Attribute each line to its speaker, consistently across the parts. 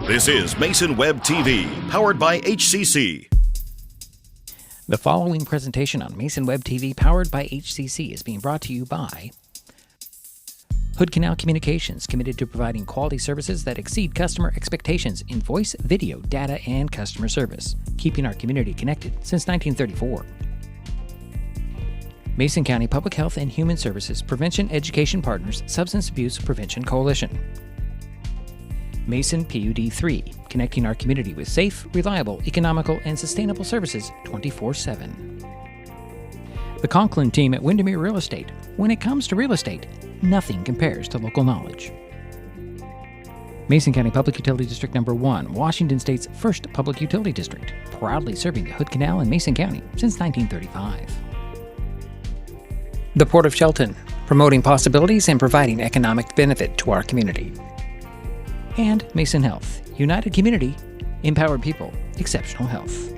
Speaker 1: This is Mason Web TV, powered by HCC.
Speaker 2: The following presentation on Mason Web TV, powered by HCC, is being brought to you by Hood Canal Communications, committed to providing quality services that exceed customer expectations in voice, video, data, and customer service, keeping our community connected since 1934. Mason County Public Health and Human Services Prevention Education Partners Substance Abuse Prevention Coalition. Mason PUD 3, connecting our community with safe, reliable, economical, and sustainable services 24/7. The Conklin team at Windermere Real Estate. When it comes to real estate, nothing compares to local knowledge. Mason County Public Utility District Number 1, Washington State's first public utility district, proudly serving the Hood Canal in Mason County since 1935. The Port of Shelton, promoting possibilities and providing economic benefit to our community. And Mason Health, united community, empowered people, exceptional health.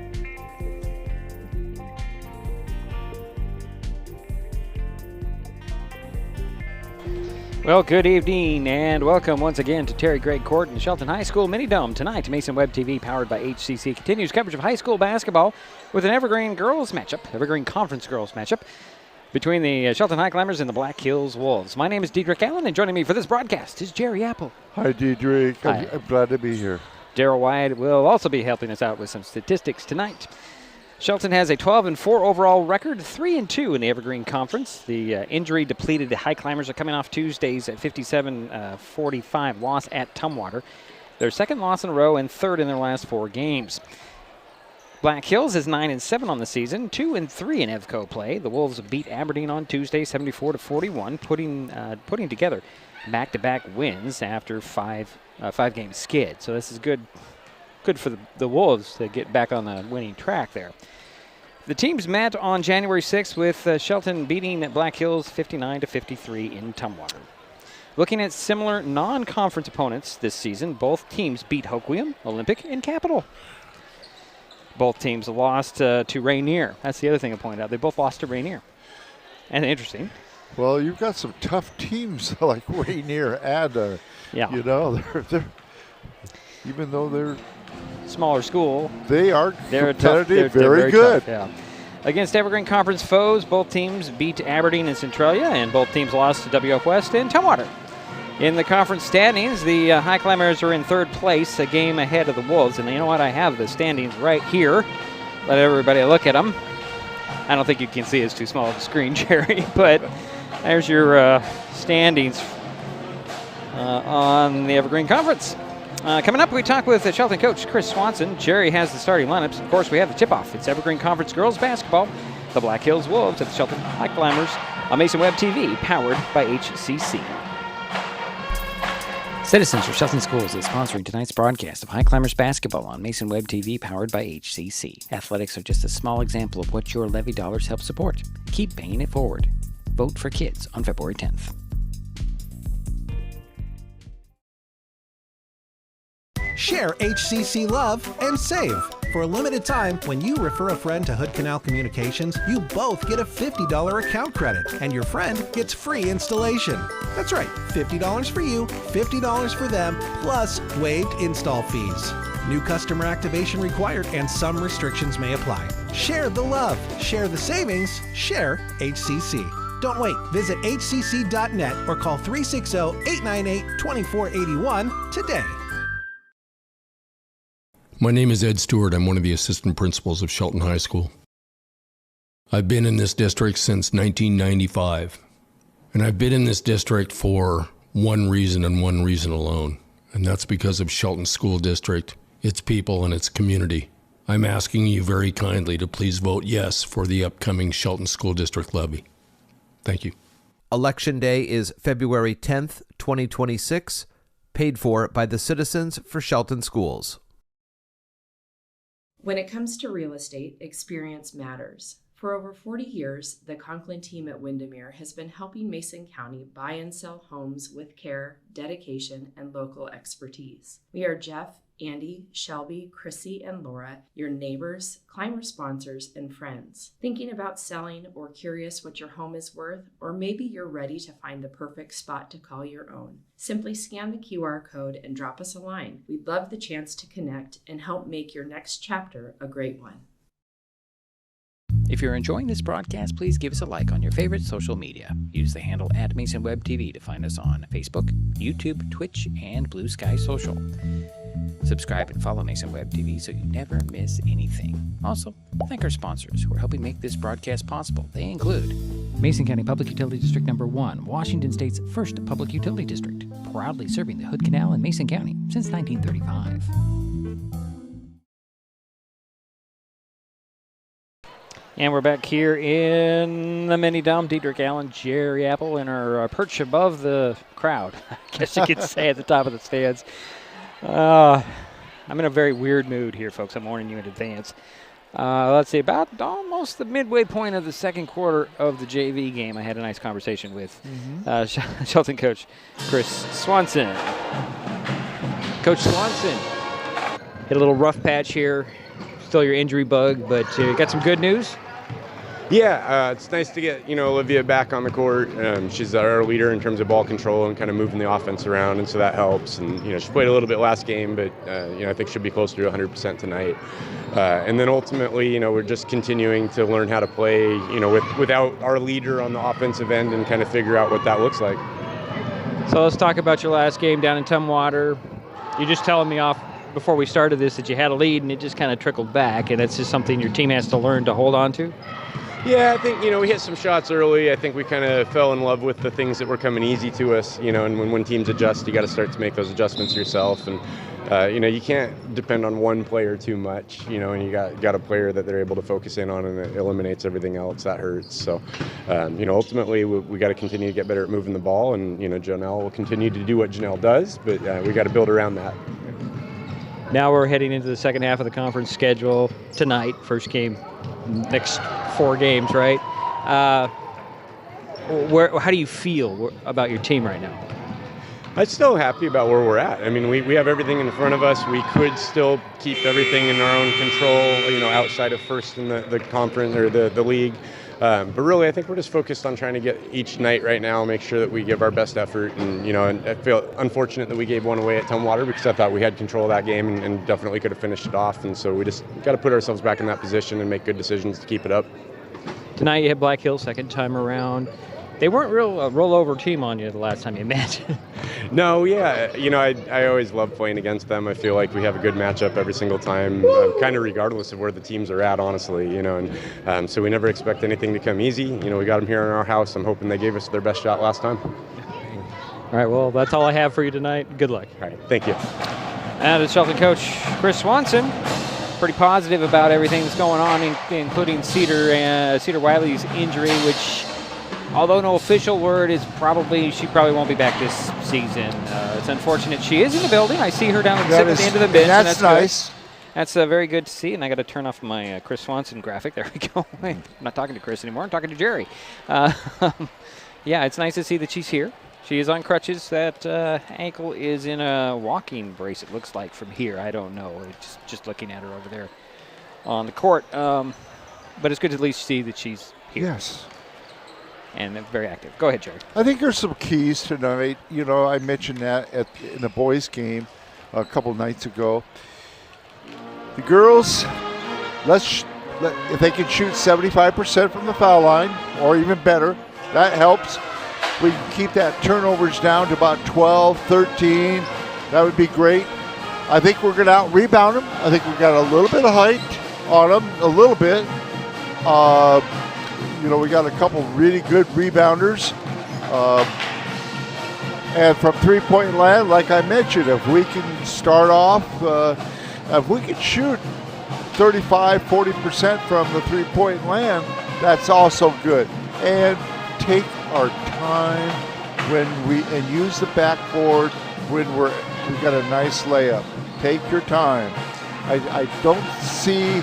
Speaker 2: Well, good evening and welcome once again to Terry Gregg Court and Shelton High School Mini Dome. Tonight, Mason Web TV, powered by HCC, continues coverage of high school basketball with an Evergreen Conference girls matchup between the Shelton Highclimbers and the Black Hills Wolves. My name is Diedrich Allen, and joining me for this broadcast is Jerry Apple.
Speaker 3: Hi, Diedrich. I'm glad to be here.
Speaker 2: Daryl Wyatt will also be helping us out with some statistics tonight. Shelton has a 12-4 overall record, 3-2 in the Evergreen Conference. The injury-depleted Highclimbers are coming off Tuesday's 57-45 loss at Tumwater. Their second loss in a row and third in their last 4 games. Black Hills is 9-7 on the season, 2-3 in EVCO play. The Wolves beat Aberdeen on Tuesday, 74-41, putting together back-to-back wins after five-game skid. So this is good for the Wolves to get back on the winning track there. The teams met on January 6th with Shelton beating Black Hills 59-53 in Tumwater. Looking at similar non-conference opponents this season, both teams beat Hoquiam, Olympic, and Capital. Both teams lost to Rainier. That's the other thing to point out. They both lost to Rainier. And interesting.
Speaker 3: Well, you've got some tough teams like Rainier and,
Speaker 2: yeah.
Speaker 3: They're even though they're
Speaker 2: smaller school,
Speaker 3: they're competitive,
Speaker 2: they're
Speaker 3: very good.
Speaker 2: Tough, yeah. Against Evergreen Conference foes, both teams beat Aberdeen and Centralia, and both teams lost to WF West and Tumwater. In the conference standings, the Highclimbers are in third place, a game ahead of the Wolves. And you know what? I have the standings right here. Let everybody look at them. I don't think you can see, it's too small of a screen, Jerry. But there's your standings on the Evergreen Conference. Coming up, we talk with the Shelton coach, Chris Swanson. Jerry has the starting lineups. Of course, we have the tip-off. It's Evergreen Conference girls basketball. The Black Hills Wolves at the Shelton Highclimbers on Mason Web TV, powered by HCC. Citizens for Shelton Schools is sponsoring tonight's broadcast of Highclimbers basketball on Mason Web TV, powered by HCC. Athletics are just a small example of what your levy dollars help support. Keep paying it forward. Vote for kids on February 10th.
Speaker 4: Share HCC love and save. For a limited time, when you refer a friend to Hood Canal Communications, you both get a $50 account credit, and your friend gets free installation. That's right, $50 for you, $50 for them, plus waived install fees. New customer activation required, and some restrictions may apply. Share the love, share the savings, share HCC. Don't wait. Visit hcc.net or call 360-898-2481 today.
Speaker 5: My name is Ed Stewart. I'm one of the assistant principals of Shelton High School. I've been in this district since 1995, and I've been in this district for one reason and one reason alone, and that's because of Shelton School District, its people, and its community. I'm asking you very kindly to please vote yes for the upcoming Shelton School District levy. Thank you.
Speaker 6: Election Day is February 10th, 2026, paid for by the Citizens for Shelton Schools.
Speaker 7: When it comes to real estate, experience matters. For over 40 years, the Conklin team at Windermere has been helping Mason County buy and sell homes with care, dedication, and local expertise. We are Jeff, Andy, Shelby, Chrissy, and Laura, your neighbors, climber sponsors, and friends. Thinking about selling or curious what your home is worth, or maybe you're ready to find the perfect spot to call your own. Simply scan the QR code and drop us a line. We'd love the chance to connect and help make your next chapter a great one.
Speaker 2: If you're enjoying this broadcast, please give us a like on your favorite social media. Use the handle @MasonWebTV to find us on Facebook, YouTube, Twitch, and Blue Sky Social. Subscribe and follow Mason Web TV so you never miss anything. Also, thank our sponsors who are helping make this broadcast possible. They include Mason County Public Utility District Number 1, Washington State's first public utility district, proudly serving the Hood Canal in Mason County since 1935. And we're back here in the mini dome. Diedrich Allen, Jerry Apple in our perch above the crowd, I guess you could say, at the top of the stands. I'm in a very weird mood here, folks. I'm warning you in advance. Let's see, about almost the midway point of the second quarter of the JV game, I had a nice conversation with Shelton coach Chris Swanson. Coach Swanson, hit a little rough patch here. Still your injury bug, but got some good news.
Speaker 8: Yeah, it's nice to get, Olivia back on the court. She's our leader in terms of ball control and kind of moving the offense around, and so that helps. And, she played a little bit last game, but, I think she'll be closer to 100% tonight. And then ultimately, we're just continuing to learn how to play, without our leader on the offensive end and kind of figure out what that looks like.
Speaker 2: So let's talk about your last game down in Tumwater. You're just telling me off before we started this that you had a lead and it just kind of trickled back, and it's just something your team has to learn to hold on to?
Speaker 8: Yeah, I think, we hit some shots early. I think we kind of fell in love with the things that were coming easy to us, and when teams adjust, you got to start to make those adjustments yourself. And, you can't depend on one player too much, and you got a player that they're able to focus in on, and it eliminates everything else that hurts. So, ultimately we got to continue to get better at moving the ball, and, Janelle will continue to do what Janelle does, but we got to build around that.
Speaker 2: Now we're heading into the second half of the conference schedule tonight. First game, next 4 games, right? How do you feel about your team right now?
Speaker 8: I'm still happy about where we're at. I mean, we have everything in front of us. We could still keep everything in our own control, outside of first in the conference or the league. But really, I think we're just focused on trying to get each night right now, make sure that we give our best effort. And, and I feel unfortunate that we gave one away at Tumwater because I thought we had control of that game and definitely could have finished it off. And so we just got to put ourselves back in that position and make good decisions to keep it up.
Speaker 2: Tonight you had Black Hills second time around. They weren't a rollover team on you the last time you met.
Speaker 8: No, yeah. I always love playing against them. I feel like we have a good matchup every single time, kind of regardless of where the teams are at, honestly, and so we never expect anything to come easy. We got them here in our house. I'm hoping they gave us their best shot last time.
Speaker 2: All right, well, that's all I have for you tonight. Good luck.
Speaker 8: All right, thank you.
Speaker 2: And the Shelton coach, Chris Swanson, pretty positive about everything that's going on, including Cedar Wiley's injury, which, although no official word, she probably won't be back this season. It's unfortunate. She is in the building. I see her down at the end of the bench.
Speaker 3: That's nice.
Speaker 2: Good. That's very good to see, and I got to turn off my Chris Swanson graphic. There we go. I'm not talking to Chris anymore. I'm talking to Jerry. Yeah, it's nice to see that she's here. She is on crutches. That ankle is in a walking brace, it looks like, from here. I don't know. Just looking at her over there on the court. But it's good to at least see that she's here.
Speaker 3: Yes.
Speaker 2: And very active. Go ahead, Jerry.
Speaker 3: I think there's some keys tonight. I mentioned that in the boys' game a couple nights ago. The girls, if they can shoot 75% from the foul line, or even better, that helps. We can keep that turnovers down to about 12, 13. That would be great. I think we're going to out-rebound them. I think we've got a little bit of height on them, a little bit. We got a couple really good rebounders. And from three-point land, like I mentioned, if we can start off, if we can shoot 35, 40% from the three-point land, that's also good. And take our time and use the backboard when we got a nice layup. Take your time. I don't see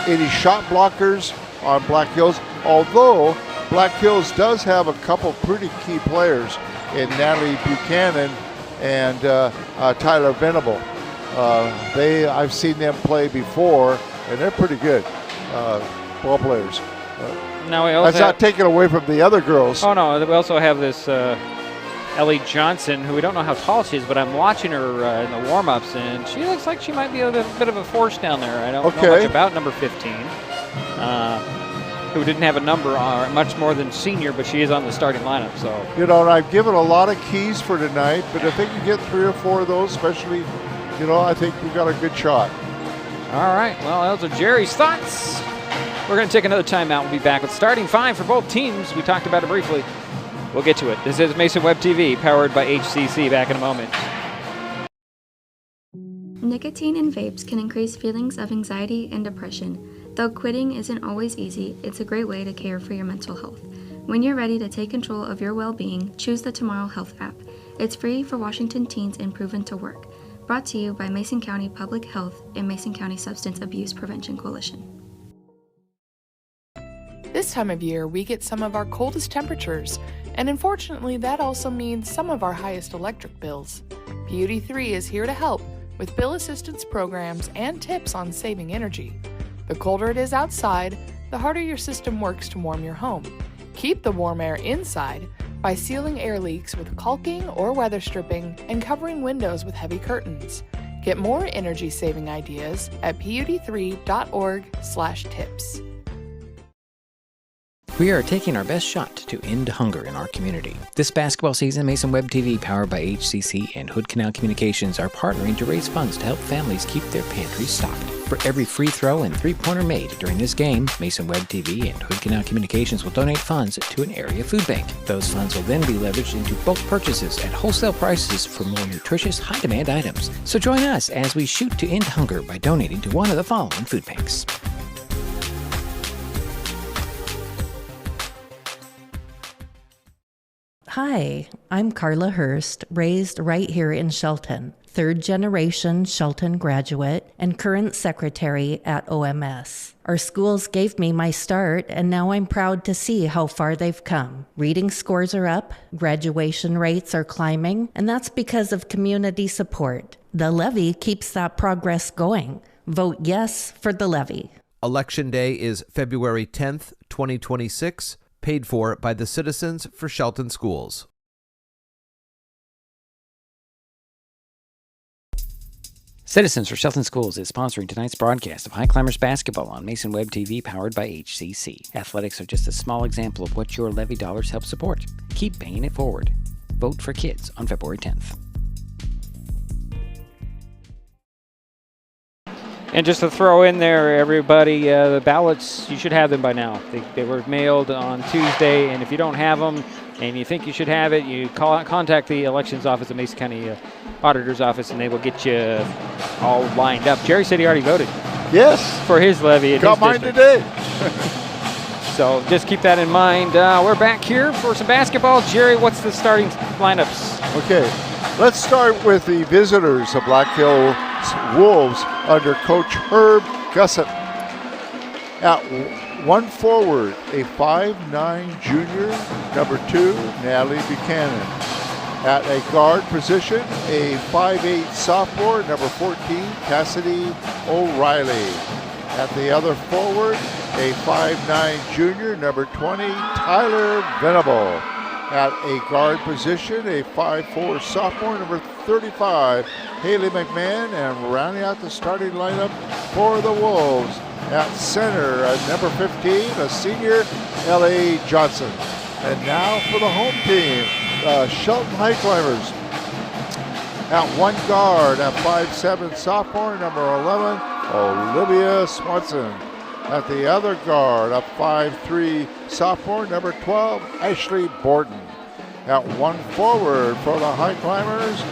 Speaker 3: any shot blockers on Black Hills, although Black Hills does have a couple pretty key players in Natalie Buchanan and Tyler Venable. I've seen them play before, and they're pretty good ball players.
Speaker 2: Now we also
Speaker 3: That's not taken away from the other girls.
Speaker 2: Oh no, we also have this Ellie Johnson, who we don't know how tall she is, but I'm watching her in the warm-ups, and she looks like she might be a bit of a force down there. I don't know much about number 15, who didn't have a number much more than senior, but she is on the starting lineup. So
Speaker 3: and I've given a lot of keys for tonight, but if they can get 3 or 4 of those, especially, I think we've got a good shot.
Speaker 2: All right, well, those are Jerry's thoughts. We're going to take another timeout. We'll be back with starting 5 for both teams. We talked about it briefly. We'll get to it. This is Mason Web TV, powered by HCC. Back in a moment.
Speaker 9: Nicotine in vapes can increase feelings of anxiety and depression. Though quitting isn't always easy, it's a great way to care for your mental health. When you're ready to take control of your well-being, choose the Tomorrow Health app. It's free for Washington teens and proven to work. Brought to you by Mason County Public Health and Mason County Substance Abuse Prevention Coalition.
Speaker 10: This time of year, we get some of our coldest temperatures, and unfortunately, that also means some of our highest electric bills. PUD3 is here to help with bill assistance programs and tips on saving energy. The colder it is outside, the harder your system works to warm your home. Keep the warm air inside by sealing air leaks with caulking or weather stripping and covering windows with heavy curtains. Get more energy-saving ideas at pud3.org/tips.
Speaker 2: We are taking our best shot to end hunger in our community. This basketball season, Mason Web TV, powered by HCC and Hood Canal Communications, are partnering to raise funds to help families keep their pantries stocked. For every free throw and three-pointer made during this game, Mason Web TV and Hood Canal Communications will donate funds to an area food bank. Those funds will then be leveraged into bulk purchases at wholesale prices for more nutritious, high-demand items. So join us as we shoot to end hunger by donating to one of the following food banks.
Speaker 11: Hi, I'm Carla Hurst, raised right here in Shelton, third-generation Shelton graduate and current secretary at OMS. Our schools gave me my start, and now I'm proud to see how far they've come. Reading scores are up, graduation rates are climbing, and that's because of community support. The levy keeps that progress going. Vote yes for the levy.
Speaker 6: Election Day is February 10th, 2026. Paid for by the Citizens for Shelton Schools.
Speaker 2: Citizens for Shelton Schools is sponsoring tonight's broadcast of Highclimbers basketball on Mason Web TV, powered by HCC. Athletics are just a small example of what your levy dollars help support. Keep paying it forward. Vote for kids on February 10th. And just to throw in there, everybody, the ballots, you should have them by now. They were mailed on Tuesday, and if you don't have them and you think you should have it, you contact the elections office at Mason County Auditor's Office, and they will get you all lined up. Jerry said he already voted.
Speaker 3: Yes.
Speaker 2: For his levy.
Speaker 3: Got mine today.
Speaker 2: So just keep that in mind. We're back here for some basketball. Jerry, what's the starting lineups?
Speaker 3: Okay, let's start with the visitors of Black Hill Wolves under Coach Herb Gussett. At one forward, a 5'9" junior, number 2, Natalie Buchanan. At a guard position, a 5'8" sophomore, number 14, Cassidy O'Reilly. At the other forward, a 5'9" junior, number 20, Tyler Venable. At a guard position, a 5'4" sophomore, number 35, Haley McMahon, and rounding out the starting lineup for the Wolves. At center, at number 15, a senior, L.A. Johnson. And now for the home team, Shelton Highclimbers. At one guard, at 5'7" sophomore, number 11, Olivia Swanson. At the other guard, up 5'3" sophomore, number 12, Ashley Borden. At one forward for the Highclimbers,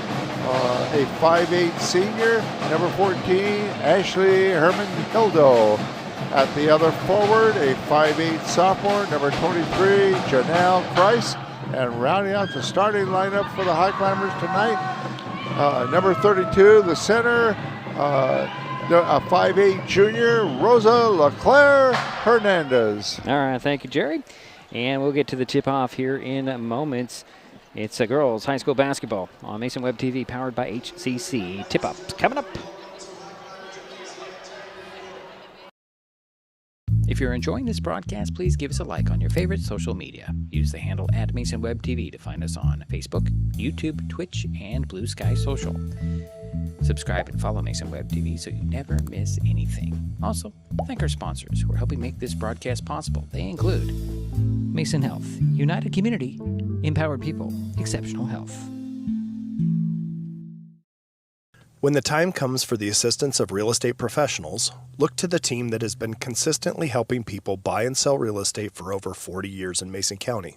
Speaker 3: a 5'8" senior, number 14, Ashley Herman-Hildo. At the other forward, a 5'8" sophomore, number 23, Janelle Price. And rounding out the starting lineup for the Highclimbers tonight, number 32, the center, a 5'8" junior, Rosa LeClaire Hernandez.
Speaker 2: All right, thank you, Jerry. And we'll get to the tip-off here in moments. It's girls high school basketball on Mason Web TV, powered by HCC. Tip-ups coming up. If you're enjoying this broadcast, please give us a like on your favorite social media. Use the handle @MasonWebTV to find us on Facebook, YouTube, Twitch, and Blue Sky Social. Subscribe and follow Mason Web TV so you never miss anything. Also, thank our sponsors who are helping make this broadcast possible. They include Mason Health, United Community, Empowered People, Exceptional Health.
Speaker 12: When the time comes for the assistance of real estate professionals, look to the team that has been consistently helping people buy and sell real estate for over 40 years in Mason County.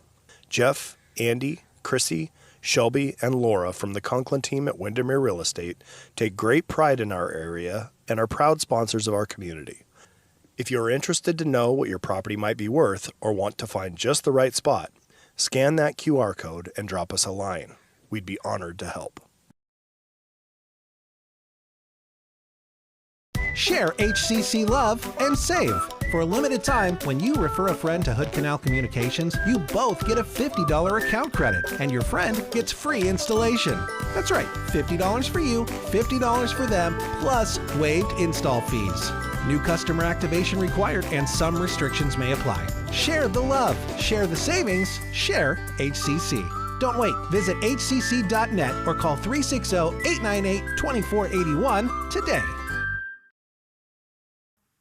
Speaker 12: Jeff, Andy, Chrissy, Shelby, and Laura from the Conklin team at Windermere Real Estate take great pride in our area and are proud sponsors of our community. If you are interested to know what your property might be worth or want to find just the right spot, scan that QR code and drop us a line. We'd be honored to help.
Speaker 4: Share HCC love and save. For a limited time, when you refer a friend to Hood Canal Communications, you both get a $50 account credit, and your friend gets free installation. That's right, $50 for you, $50 for them, plus waived install fees. New customer activation required, and some restrictions may apply. Share the love, share the savings, share HCC. Don't wait. Visit hcc.net or call 360-898-2481 today.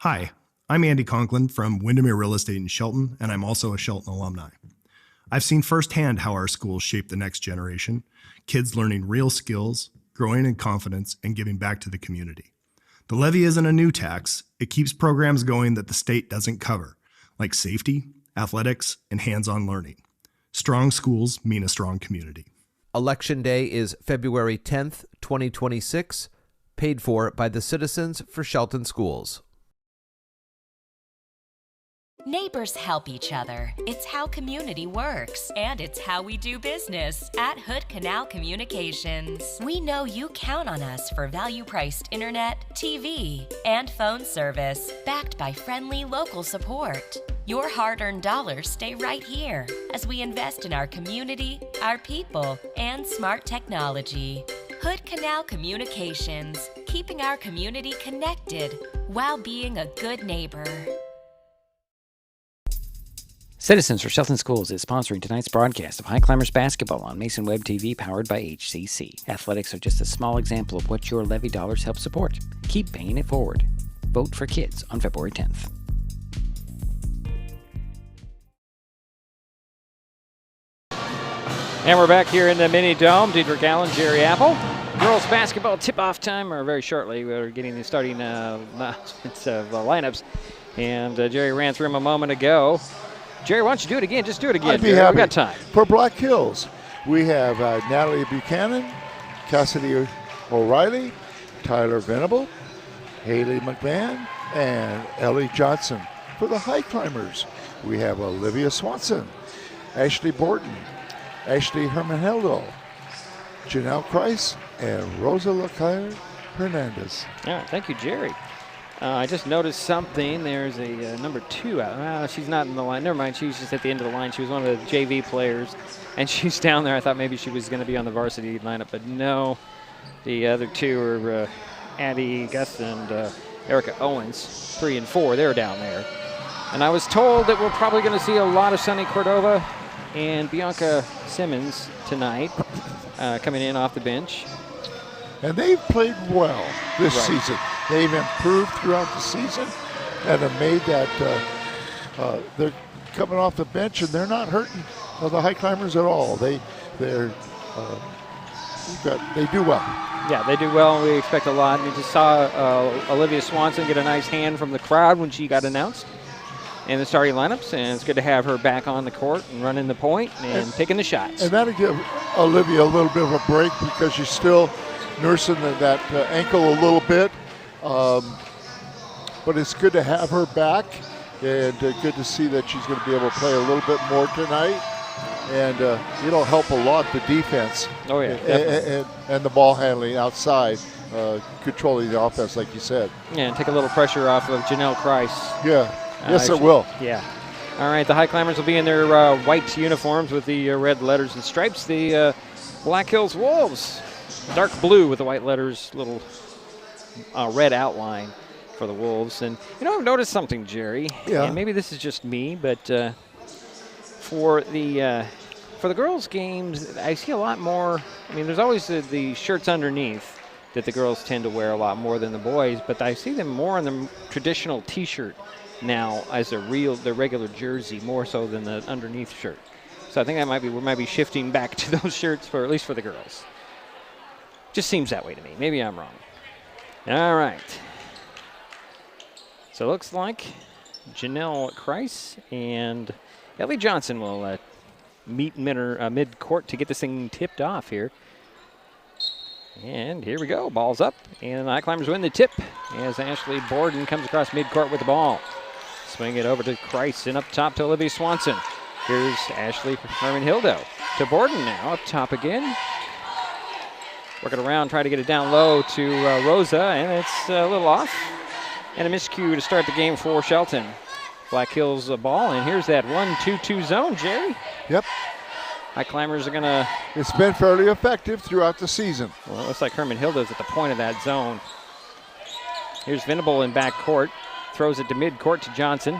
Speaker 12: Hi, I'm Andy Conklin from Windermere Real Estate in Shelton, and I'm also a Shelton alumni. I've seen firsthand how our schools shape the next generation, kids learning real skills, growing in confidence, and giving back to the community. The levy isn't a new tax. It keeps programs going that the state doesn't cover, like safety, athletics, and hands-on learning. Strong schools mean a strong community.
Speaker 6: Election Day is February 10th, 2026, paid for by the Citizens for Shelton Schools.
Speaker 13: Neighbors help each other. It's how community works, and it's how we do business at Hood Canal Communications. We know you count on us for value-priced internet, TV, and phone service, backed by friendly local support. Your hard-earned dollars stay right here as we invest in our community, our people, and smart technology. Hood Canal Communications, keeping our community connected while being a good neighbor.
Speaker 2: Citizens for Shelton Schools is sponsoring tonight's broadcast of Highclimbers basketball on Mason Web TV, powered by HCC. Athletics are just a small example of what your levy dollars help support. Keep paying it forward. Vote for kids on February 10th. And we're back here in the mini dome. Diedrich Allen, Jerry Apple. Girls basketball tip-off time, or very shortly. We're getting the starting lineups. And Jerry ran through them a moment ago. Jerry, why don't you do it again? Just do it again.
Speaker 3: I'd be
Speaker 2: Jerry.
Speaker 3: happy.
Speaker 2: We got time.
Speaker 3: For Black Hills, we have Natalie Buchanan, Cassidy O'Reilly, Tyler Venable, Haley McMahon, and Ellie Johnson. For the Highclimbers, we have Olivia Swanson, Ashley Borton, Ashley Hermanheldo, Janelle Kreis, and Rosa Lacaire Hernandez.
Speaker 2: All right, thank you, Jerry. I just noticed something. There's a number 2 out. She's not in the line. Never mind. She was just at the end of the line. She was one of the JV players, and she's down there. I thought maybe she was going to be on the varsity lineup, but no. The other 2 are Addie Gus and Erica Owens, 3 and 4. They're down there. And I was told that we're probably going to see a lot of Sunny Cordova and Bianca Simmons tonight coming in off the bench.
Speaker 3: And they've played well this season. They've improved throughout the season and have made that they're coming off the bench and they're not hurting the Highclimbers at all. They do well.
Speaker 2: Yeah, they do well, and we expect a lot. And we just saw Olivia Swanson get a nice hand from the crowd when she got announced in the starting lineups, and it's good to have her back on the court and running the point and taking the shots.
Speaker 3: And that'll give Olivia a little bit of a break because she's still nursing that ankle a little bit. But it's good to have her back, and good to see that she's going to be able to play a little bit more tonight. And it'll help a lot the defense.
Speaker 2: Oh, yeah,
Speaker 3: and the ball handling outside, controlling the offense, like you said.
Speaker 2: Yeah, and take a little pressure off of Janelle Kreis.
Speaker 3: Yeah, yes, it will.
Speaker 2: Yeah. All right, the Highclimbers will be in their white uniforms with the red letters and stripes. The Black Hills Wolves, dark blue with the white letters, little red outline for the Wolves. And, I've noticed something, Jerry.
Speaker 3: Yeah.
Speaker 2: And maybe this is just me, but for the girls' games, I see a lot more. I mean, there's always the shirts underneath that the girls tend to wear a lot more than the boys, but I see them more in the traditional T-shirt now as their regular jersey, more so than the underneath shirt. So I think we might be shifting back to those shirts at least for the girls. Just seems that way to me. Maybe I'm wrong. All right. So it looks like Janelle Kreis and Ellie Johnson will meet mid-court to get this thing tipped off here. And here we go. Ball's up, and the Highclimbers win the tip as Ashley Borden comes across mid-court with the ball. Swing it over to Kreis and up top to Olivia Swanson. Here's Ashley Herman-Hildo to Borden now, up top again. Working around, try to get it down low to Rosa, and it's a little off. And a miscue to start the game for Shelton. Black Hills ball, and here's that 1-2-2 zone, Jerry.
Speaker 3: Yep.
Speaker 2: Highclimbers are going to...
Speaker 3: It's been fairly effective throughout the season.
Speaker 2: Well, it looks like Herman-Hildo's at the point of that zone. Here's Venable in back court. Throws it to mid-court to Johnson.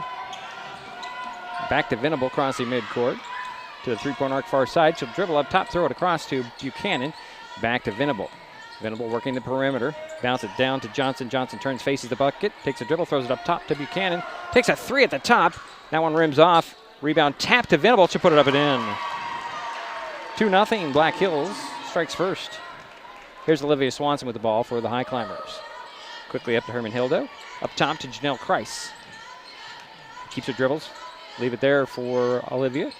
Speaker 2: Back to Venable crossing mid-court. To the three-point arc far side. She'll dribble up top, throw it across to Buchanan. Back to Venable. Venable working the perimeter. Bounce it down to Johnson. Johnson turns, faces the bucket. Takes a dribble, throws it up top to Buchanan. Takes a three at the top. That one rims off. Rebound tap to Venable. She'll put it up and in. 2-0 Black Hills. Strikes first. Here's Olivia Swanson with the ball for the Highclimbers. Quickly up to Herman-Hildo. Up top to Janelle Kreis. Keeps her dribbles. Leave it there for Olivia.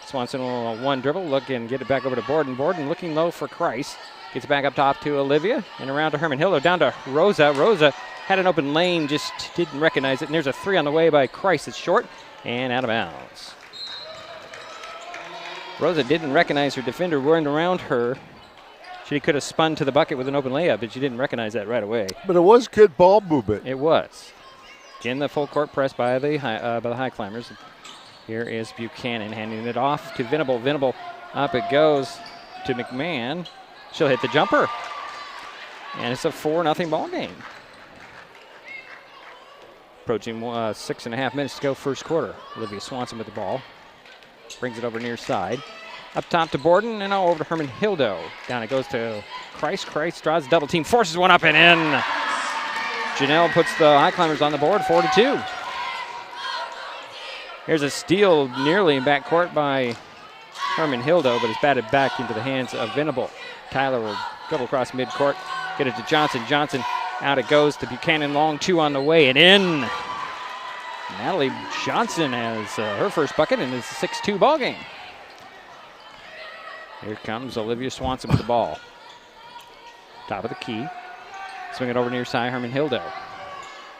Speaker 2: Swanson will one dribble, look and get it back over to Borden. Borden looking low for Kreis. Gets back up top to Olivia and around to Herman-Hildo. Down to Rosa. Rosa had an open lane, just didn't recognize it. And there's a three on the way by Kreis. It's short and out of bounds. Rosa didn't recognize her defender running around her. She could have spun to the bucket with an open layup, but she didn't recognize that right away.
Speaker 3: But it was good ball movement.
Speaker 2: It was. Again, the full court press by the Highclimbers. Here is Buchanan handing it off to Venable. Venable up it goes to McMahon. She'll hit the jumper. And it's a 4-0 ball game. Approaching 6.5 minutes to go first quarter. Olivia Swanson with the ball. Brings it over near side. Up top to Borden, and now over to Herman-Hildo. Down it goes to Kreis. Kreis draws double team, forces one up and in. Janelle puts the Highclimbers on the board, 4-2. Here's a steal nearly in backcourt by Herman-Hildo, but it's batted back into the hands of Venable. Tyler will dribble across midcourt, get it to Johnson. Johnson, out it goes to Buchanan. Long two on the way and in. Natalie Johnson has her first bucket, and it's a 6-2 ball game. Here comes Olivia Swanson with the ball. Top of the key. Swing it over near side, Herman-Hildo.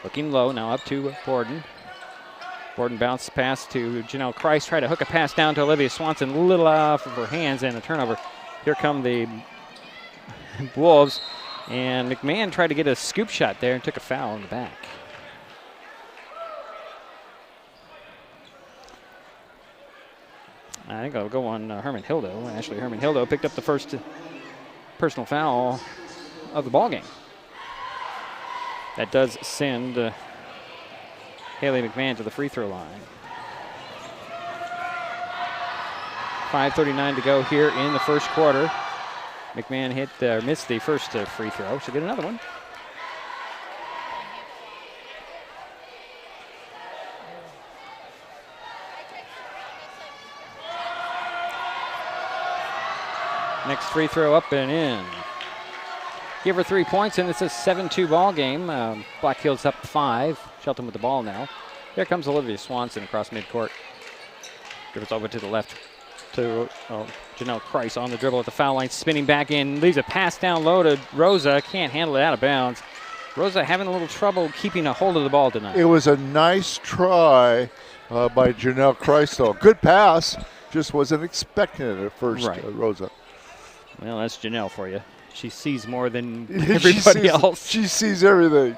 Speaker 2: Looking low, now up to Borden. Borden bounces pass to Janelle Kreis. Try to hook a pass down to Olivia Swanson. A little off of her hands and a turnover. Here come the Wolves. And McMahon tried to get a scoop shot there and took a foul in the back. I think I'll go on Herman-Hildo. Ashley Herman-Hildo picked up the first personal foul of the ballgame. That does send Haley McMahon to the free throw line. 5:39 to go here in the first quarter. McMahon missed the first free throw. She'll get another one. Next free throw up and in. Give her 3 points, and it's a 7-2 ball game. Black Hills up 5. Shelton with the ball now. Here comes Olivia Swanson across midcourt. Dribbles over to the left to Janelle Kreis on the dribble at the foul line, spinning back in, leaves a pass down low to Rosa. Can't handle it out of bounds. Rosa having a little trouble keeping a hold of the ball tonight.
Speaker 3: It was a nice try by Janelle Kreis, though. Good pass, just wasn't expecting it at first,
Speaker 2: right.
Speaker 3: Rosa.
Speaker 2: Well, that's Janelle for you. She sees more than everybody else.
Speaker 3: She sees everything.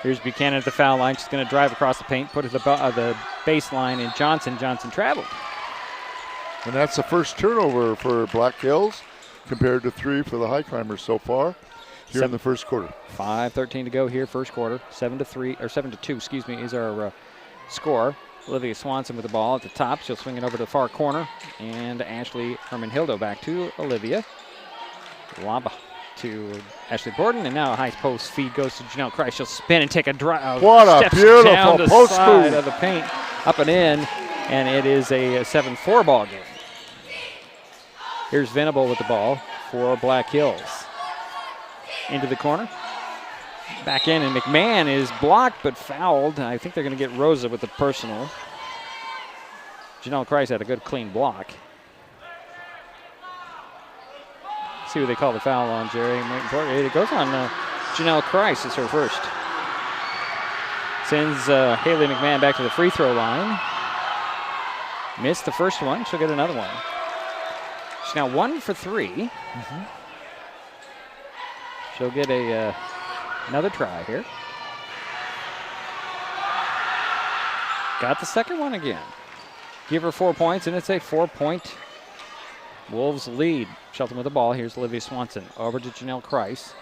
Speaker 2: Here's Buchanan at the foul line. She's going to drive across the paint, put it at the baseline, and Johnson traveled.
Speaker 3: And that's the first turnover for Black Hills compared to 3 for the Highclimbers so far here in the first quarter.
Speaker 2: 5:13 to go here, first quarter. 7-2, excuse me, is our score. Olivia Swanson with the ball at the top. She'll swing it over to the far corner. And Ashley Herman-Hildo back to Olivia. Lob to Ashley Borden. And now a high post feed goes to Janelle Christ. She'll spin and take a drive.
Speaker 3: What a beautiful
Speaker 2: down the
Speaker 3: post
Speaker 2: side
Speaker 3: move
Speaker 2: of the paint, up and in. And it is a 7-4 ball game. Here's Venable with the ball for Black Hills. Into the corner. Back in, and McMahon is blocked but fouled. I think they're going to get Rosa with the personal. Janelle Christ had a good clean block. See who they call the foul on, Jerry. It goes on Janelle Christ. It's her first. Sends Haley McMahon back to the free throw line. Missed the first one. She'll get another one. She's now 1 for 3. She'll get another try here. Got the second one again. Give her 4 points, and it's a 4-point Wolves lead. Shelton with the ball. Here's Olivia Swanson. Over to Janelle Christ.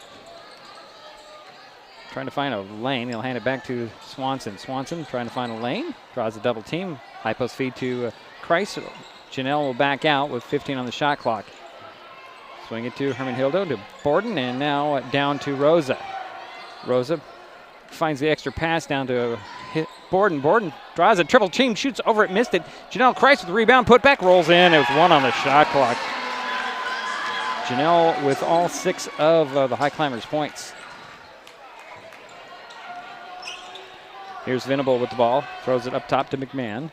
Speaker 2: Trying to find a lane. He'll hand it back to Swanson. Swanson trying to find a lane. Draws a double team. High post feed to Christ. Janelle will back out with 15 on the shot clock. Swing it to Herman-Hildo, to Borden, and now down to Rosa. Rosa finds the extra pass down to Borden. Borden draws a triple team, shoots over it, missed it. Janelle Christ with the rebound, put back, rolls in. It was 1 on the shot clock. Janelle with all 6 of the Highclimbers points. Here's Venable with the ball, throws it up top to McMahon.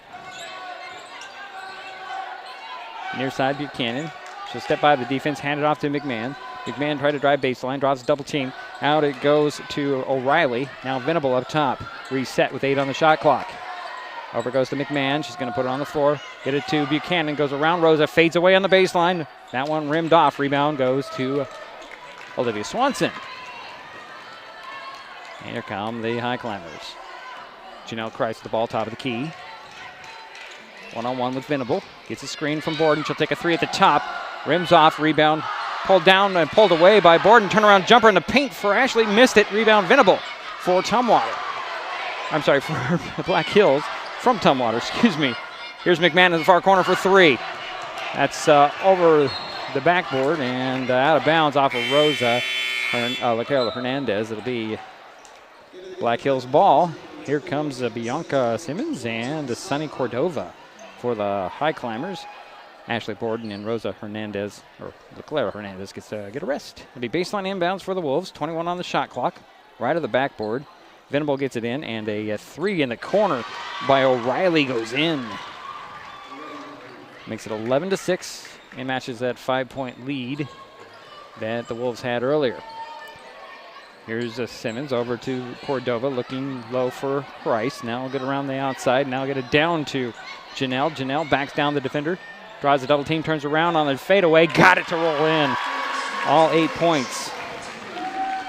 Speaker 2: Near side, Buchanan. She'll step by the defense, hand it off to McMahon. McMahon tried to drive baseline, draws a double team. Out it goes to O'Reilly. Now Venable up top. Reset with 8 on the shot clock. Over goes to McMahon. She's going to put it on the floor. Get it to Buchanan. Goes around Rosa. Fades away on the baseline. That one rimmed off. Rebound goes to Olivia Swanson. And here come the Highclimbers. Janelle Christ with the ball, top of the key. One-on-one with Venable. Gets a screen from Borden. She'll take a 3 at the top. Rims off. Rebound. Pulled down and pulled away by Borden. Turnaround jumper in the paint for Ashley. Missed it. Rebound Venable for Tumwater. I'm sorry, for Black Hills. From Tumwater, excuse me. Here's McMahon in the far corner for 3. That's over the backboard and out of bounds off of Rosa. LaCarla Hernandez. It'll be Black Hills ball. Here comes Bianca Simmons and Sunny Cordova for the Highclimbers. Ashley Borden and Rosa Hernandez, or LaClara Hernandez, gets to get a rest. It'll be baseline inbounds for the Wolves. 21 on the shot clock. Right of the backboard. Venable gets it in, and a 3 in the corner by O'Reilly goes in. Makes it 11-6 and matches that 5-point lead that the Wolves had earlier. Here's Simmons over to Cordova, looking low for Price. Now get around the outside. Now get it down to Janelle. Janelle backs down the defender. Draws a double team, turns around on the fadeaway. Got it to roll in. All 8 points.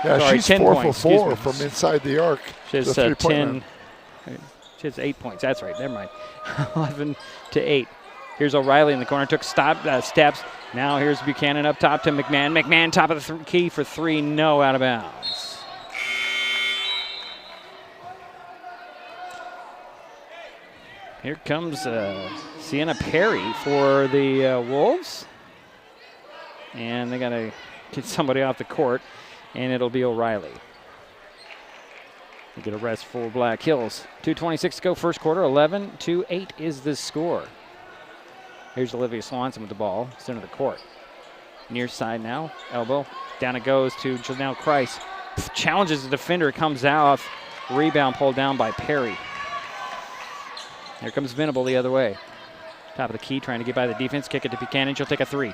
Speaker 3: Yeah,
Speaker 2: Sorry,
Speaker 3: she's
Speaker 2: 10
Speaker 3: 4
Speaker 2: points,
Speaker 3: for 4 from inside the arc.
Speaker 2: She has 10. She has 8 points. That's right. Never mind. 11-8. Here's O'Reilly in the corner. Took steps. Now here's Buchanan up top to McMahon. McMahon top of the key for 3. No, out of bounds. Here comes Sienna Perry for the Wolves. And they got to get somebody off the court, and it'll be O'Reilly. They get a rest for Black Hills. 2:26 to go, first quarter. 11-8 is the score. Here's Olivia Swanson with the ball, center of the court. Near side now, elbow. Down it goes to Janelle Christ. Challenges the defender, comes out. Rebound pulled down by Perry. Here comes Venable the other way. Top of the key, trying to get by the defense. Kick it to Buchanan. She'll take a 3.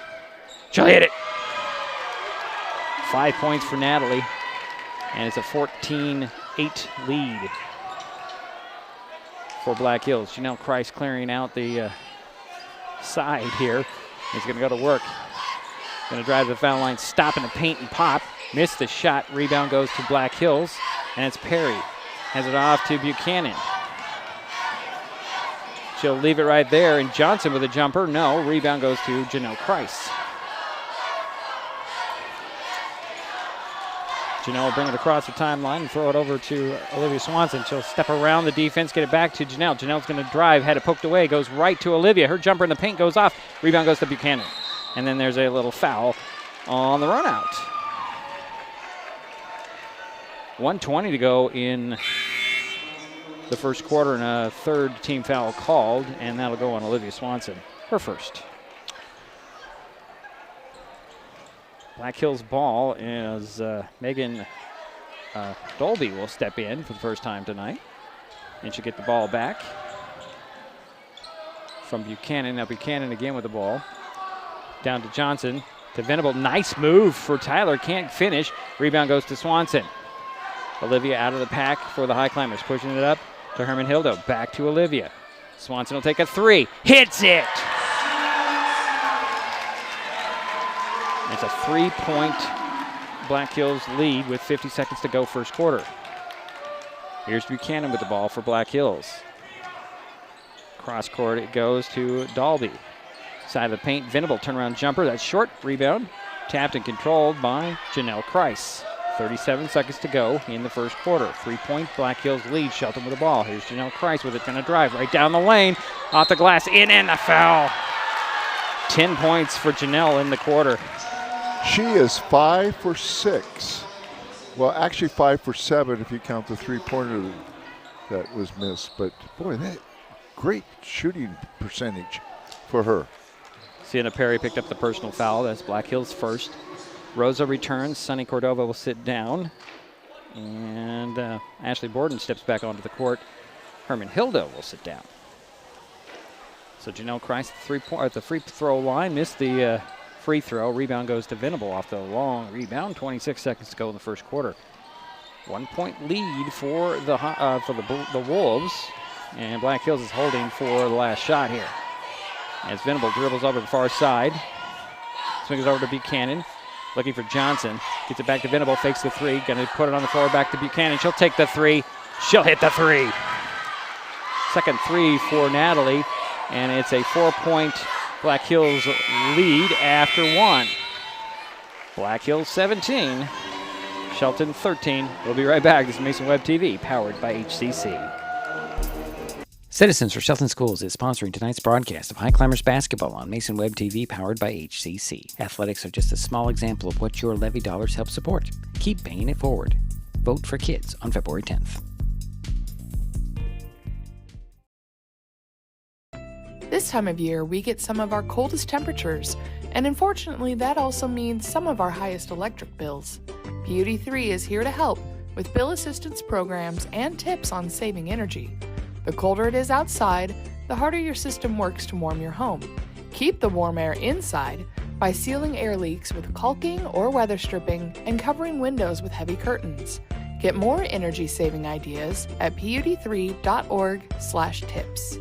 Speaker 2: She'll hit it. 5 points for Natalie. And it's a 14-8 lead for Black Hills. Janelle Christ clearing out the side here. He's going to go to work. Going to drive to the foul line, stop in the paint and pop. Missed the shot. Rebound goes to Black Hills. And it's Perry. Has it off to Buchanan. She'll leave it right there, and Johnson with a jumper. No, rebound goes to Janelle Kreis. Janelle will bring it across the timeline and throw it over to Olivia Swanson. She'll step around the defense, get it back to Janelle. Janelle's going to drive, had it poked away, goes right to Olivia. Her jumper in the paint goes off. Rebound goes to Buchanan. And then there's a little foul on the run out. 1:20 to go in the first quarter, and a third team foul called, and that'll go on Olivia Swanson, her first. Black Hills ball as Megan Dolby will step in for the first time tonight, and she'll get the ball back from Buchanan. Now Buchanan again with the ball. Down to Johnson, to Venable. Nice move for Tyler, can't finish. Rebound goes to Swanson. Olivia out of the pack for the Highclimbers, pushing it up to Herman Hildo. Back to Olivia. Swanson will take a three. Hits it! It's a 3-point Black Hills lead with 50 seconds to go first quarter. Here's Buchanan with the ball for Black Hills. Cross court it goes to Dalby. Side of the paint, Venable turnaround jumper. That's short, rebound. Tapped and controlled by Janelle Kreis. 37 seconds to go in the first quarter. 3-point Black Hills lead. Shelton with the ball. Here's Janelle Kreis with it. Going to drive right down the lane. Off the glass. In and the foul. 10 points for Janelle in the quarter.
Speaker 3: She is 5 for 6. Well, actually 5 for 7 if you count the three-pointer that was missed. But, boy, that great shooting percentage for her.
Speaker 2: Sienna Perry picked up the personal foul. That's Black Hills first. Rosa returns. Sunny Cordova will sit down. And Ashley Borden steps back onto the court. Herman Hildo will sit down. So Janelle Kreis at the free throw line. Missed the free throw. Rebound goes to Venable off the long rebound. 26 seconds to go in the first quarter. 1-point lead for the Wolves. And Black Hills is holding for the last shot here. As Venable dribbles over the far side. Swings it over to Buchanan. Looking for Johnson. Gets it back to Venable. Fakes the three. Going to put it on the floor back to Buchanan. She'll take the three. She'll hit the three. Second three for Natalie. And it's a 4-point Black Hills lead after one. Black Hills 17. Shelton 13. We'll be right back. This is Mason Web TV, powered by HCC. Citizens for Shelton Schools is sponsoring tonight's broadcast of Highclimbers basketball on Mason Web TV, powered by HCC. Athletics are just a small example of what your levy dollars help support. Keep paying it forward. Vote for kids on February 10th.
Speaker 10: This time of year, we get some of our coldest temperatures, and unfortunately, that also means some of our highest electric bills. PUD3 is here to help with bill assistance programs and tips on saving energy. The colder it is outside, the harder your system works to warm your home. Keep the warm air inside by sealing air leaks with caulking or weather stripping and covering windows with heavy curtains. Get more energy-saving ideas at pud3.org/tips.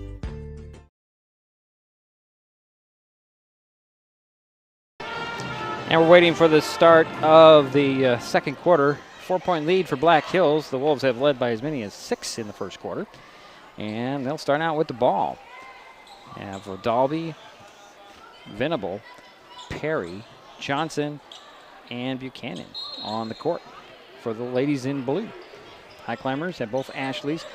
Speaker 2: And we're waiting for the start of the second quarter. 4-point lead for Black Hills. The Wolves have led by as many as 6 in the first quarter. And they'll start out with the ball. And for Dalby, Venable, Perry, Johnson, and Buchanan on the court for the ladies in blue. Highclimbers have both Ashleys,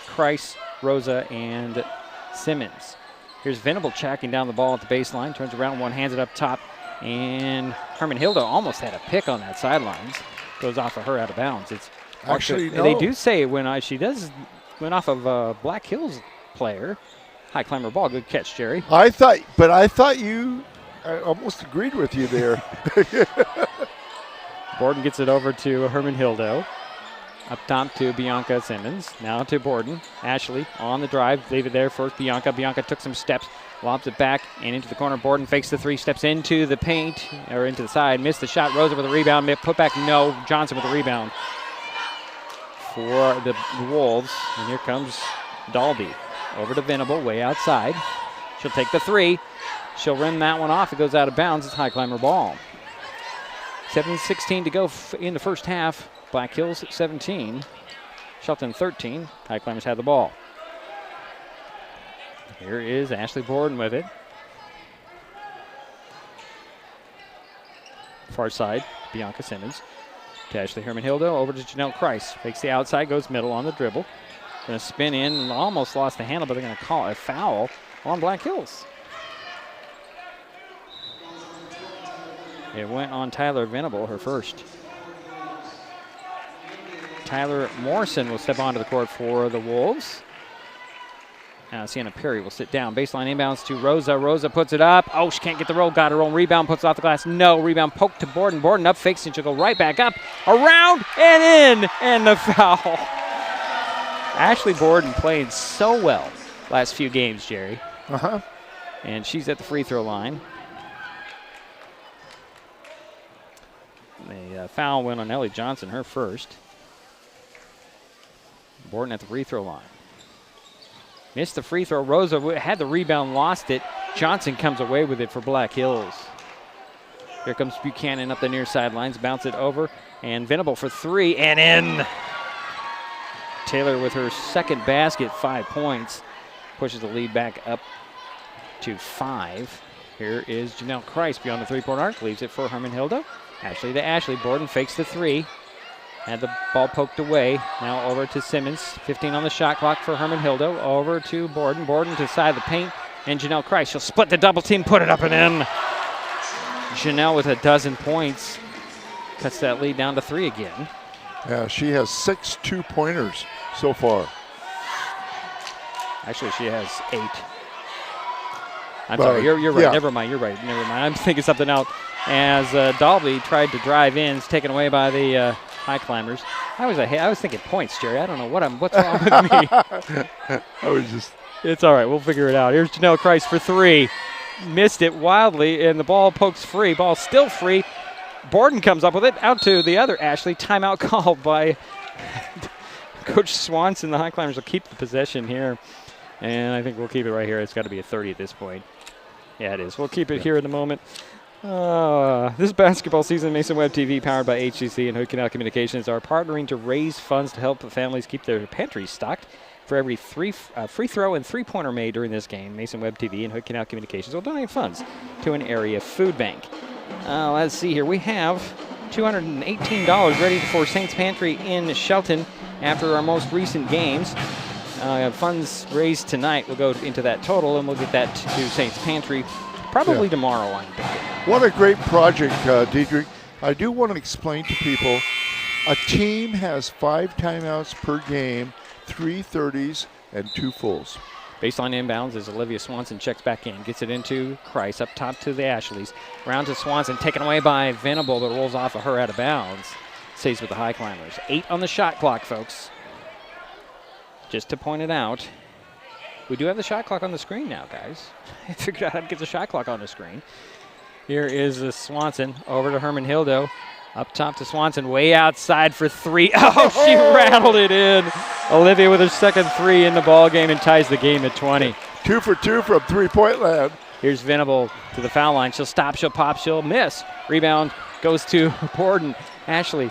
Speaker 2: Kreis, Rosa, and Simmons. Here's Venable tracking down the ball at the baseline. Turns around, one hands it up top. And Herman Hildo almost had a pick on that sidelines. Goes off of her out of bounds. It's
Speaker 3: actually, no.
Speaker 2: They do say when she does went off of Black Hills player. High climber ball. Good catch, Jerry.
Speaker 3: I thought I almost agreed with you there.
Speaker 2: Borden gets it over to Herman Hildo. Up top to Bianca Simmons. Now to Borden. Ashley on the drive. Leave it there first. Bianca. Bianca took some steps. Lobs it back and into the corner. Borden fakes the three. Steps into the paint. Or into the side. Missed the shot. Rosa with a rebound. Put back. No. Johnson with a rebound for the Wolves. And here comes Dalby. Over to Venable. Way outside. She'll take the three. She'll rim that one off. It goes out of bounds. It's high climber ball. 7:16 to go in the first half. Black Hills 17. Shelton 13. Highclimbers had the ball. Here is Ashley Borden with it. Far side, Bianca Simmons. To Ashley Herman-Hildo, over to Janelle Kreis. Fakes the outside, goes middle on the dribble. Going to spin in and almost lost the handle, but they're going to call a foul on Black Hills. It went on Tyler Venable, her first. Tyler Morrison will step onto the court for the Wolves. Now Sienna Perry will sit down. Baseline inbounds to Rosa. Rosa puts it up. Oh, she can't get the roll. Got her own rebound. Puts it off the glass. No. Rebound poked to Borden. Borden up fakes and she'll go right back up. Around and in. And the foul. Ashley Borden playing so well last few games, Jerry.
Speaker 3: Uh-huh.
Speaker 2: And she's at the free throw line. The foul went on Ellie Johnson, her first. Borden at the free throw line. Missed the free throw. Rosa had the rebound, lost it. Johnson comes away with it for Black Hills. Here comes Buchanan up the near sidelines. Bounce it over. And Venable for three and in. Taylor with her second basket, 5 points. Pushes the lead back up to 5. Here is Janelle Kreis beyond the three-point arc. Leaves it for Herman-Hildo. Ashley to Ashley. Borden fakes the three. Had the ball poked away. Now over to Simmons. 15 on the shot clock for Herman-Hildo. Over to Borden. Borden to the side of the paint. And Janelle Kreis. She'll split the double team, put it up and in. Janelle with a dozen points. Cuts that lead down to 3 again.
Speaker 3: Yeah, she has 6 two-pointers so far.
Speaker 2: Actually, she has 8. I'm sorry, you're right. Yeah. Never mind, you're right. Never mind. I'm thinking something else. As Dalby tried to drive in, it's taken away by the Highclimbers. I was thinking points, Jerry. I don't know what's wrong with me. It's all right. We'll figure it out. Here's Janelle Kreis for 3. Missed it wildly, and the ball pokes free. Ball still free. Borden comes up with it. Out to the other Ashley. Timeout called by Coach Swanson. The Highclimbers will keep the possession here. And I think we'll keep it right here. It's got to be a 30 at this point. Yeah, it is. We'll keep it here in the moment. This basketball season, Mason Web TV, powered by HCC and Hood Canal Communications, are partnering to raise funds to help families keep their pantries stocked. For every free throw and three-pointer made during this game, Mason Web TV and Hood Canal Communications will donate funds to an area food bank. Let's see here. We have $218 ready for Saints Pantry in Shelton after our most recent games. Funds raised tonight will go into that total, and we'll get that to Saints Pantry probably tomorrow, I'm thinking.
Speaker 3: What a great project, Diedrich. I do want to explain to people, a team has 5 timeouts per game, 3 30s, and 2 fulls.
Speaker 2: Baseline inbounds as Olivia Swanson checks back in. Gets it into Kreis, up top to the Ashleys. Round to Swanson, taken away by Venable, but rolls off of her out of bounds. Stays with the Highclimbers. 8 on the shot clock, folks. Just to point it out, we do have the shot clock on the screen now, guys. I figured out how to get the shot clock on the screen. Here is Swanson over to Herman-Hildo. Up top to Swanson, way outside for 3. Oh, she rattled it in. Olivia with her second 3 in the ball game and ties the game at 20.
Speaker 3: 2 for 2 from three-point land.
Speaker 2: Here's Venable to the foul line. She'll stop, she'll pop, she'll miss. Rebound goes to Borden. Ashley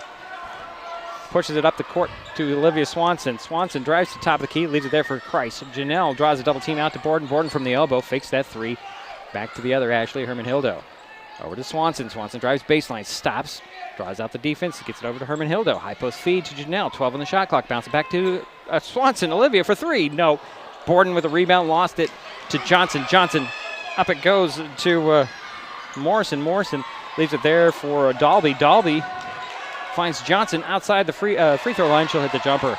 Speaker 2: pushes it up the court to Olivia Swanson. Swanson drives to the top of the key, leaves it there for Kreis. Janelle draws a double team out to Borden. Borden from the elbow, fakes that 3. Back to the other Ashley, Herman-Hildo. Over to Swanson. Swanson drives baseline, stops, draws out the defense, gets it over to Herman-Hildo. High post feed to Janelle, 12 on the shot clock. Bounce it back to Swanson. Olivia for 3. No. Borden with a rebound, lost it to Johnson. Johnson, up it goes to Morrison. Morrison leaves it there for Dalby. Dalby finds Johnson outside the free throw line. She'll hit the jumper.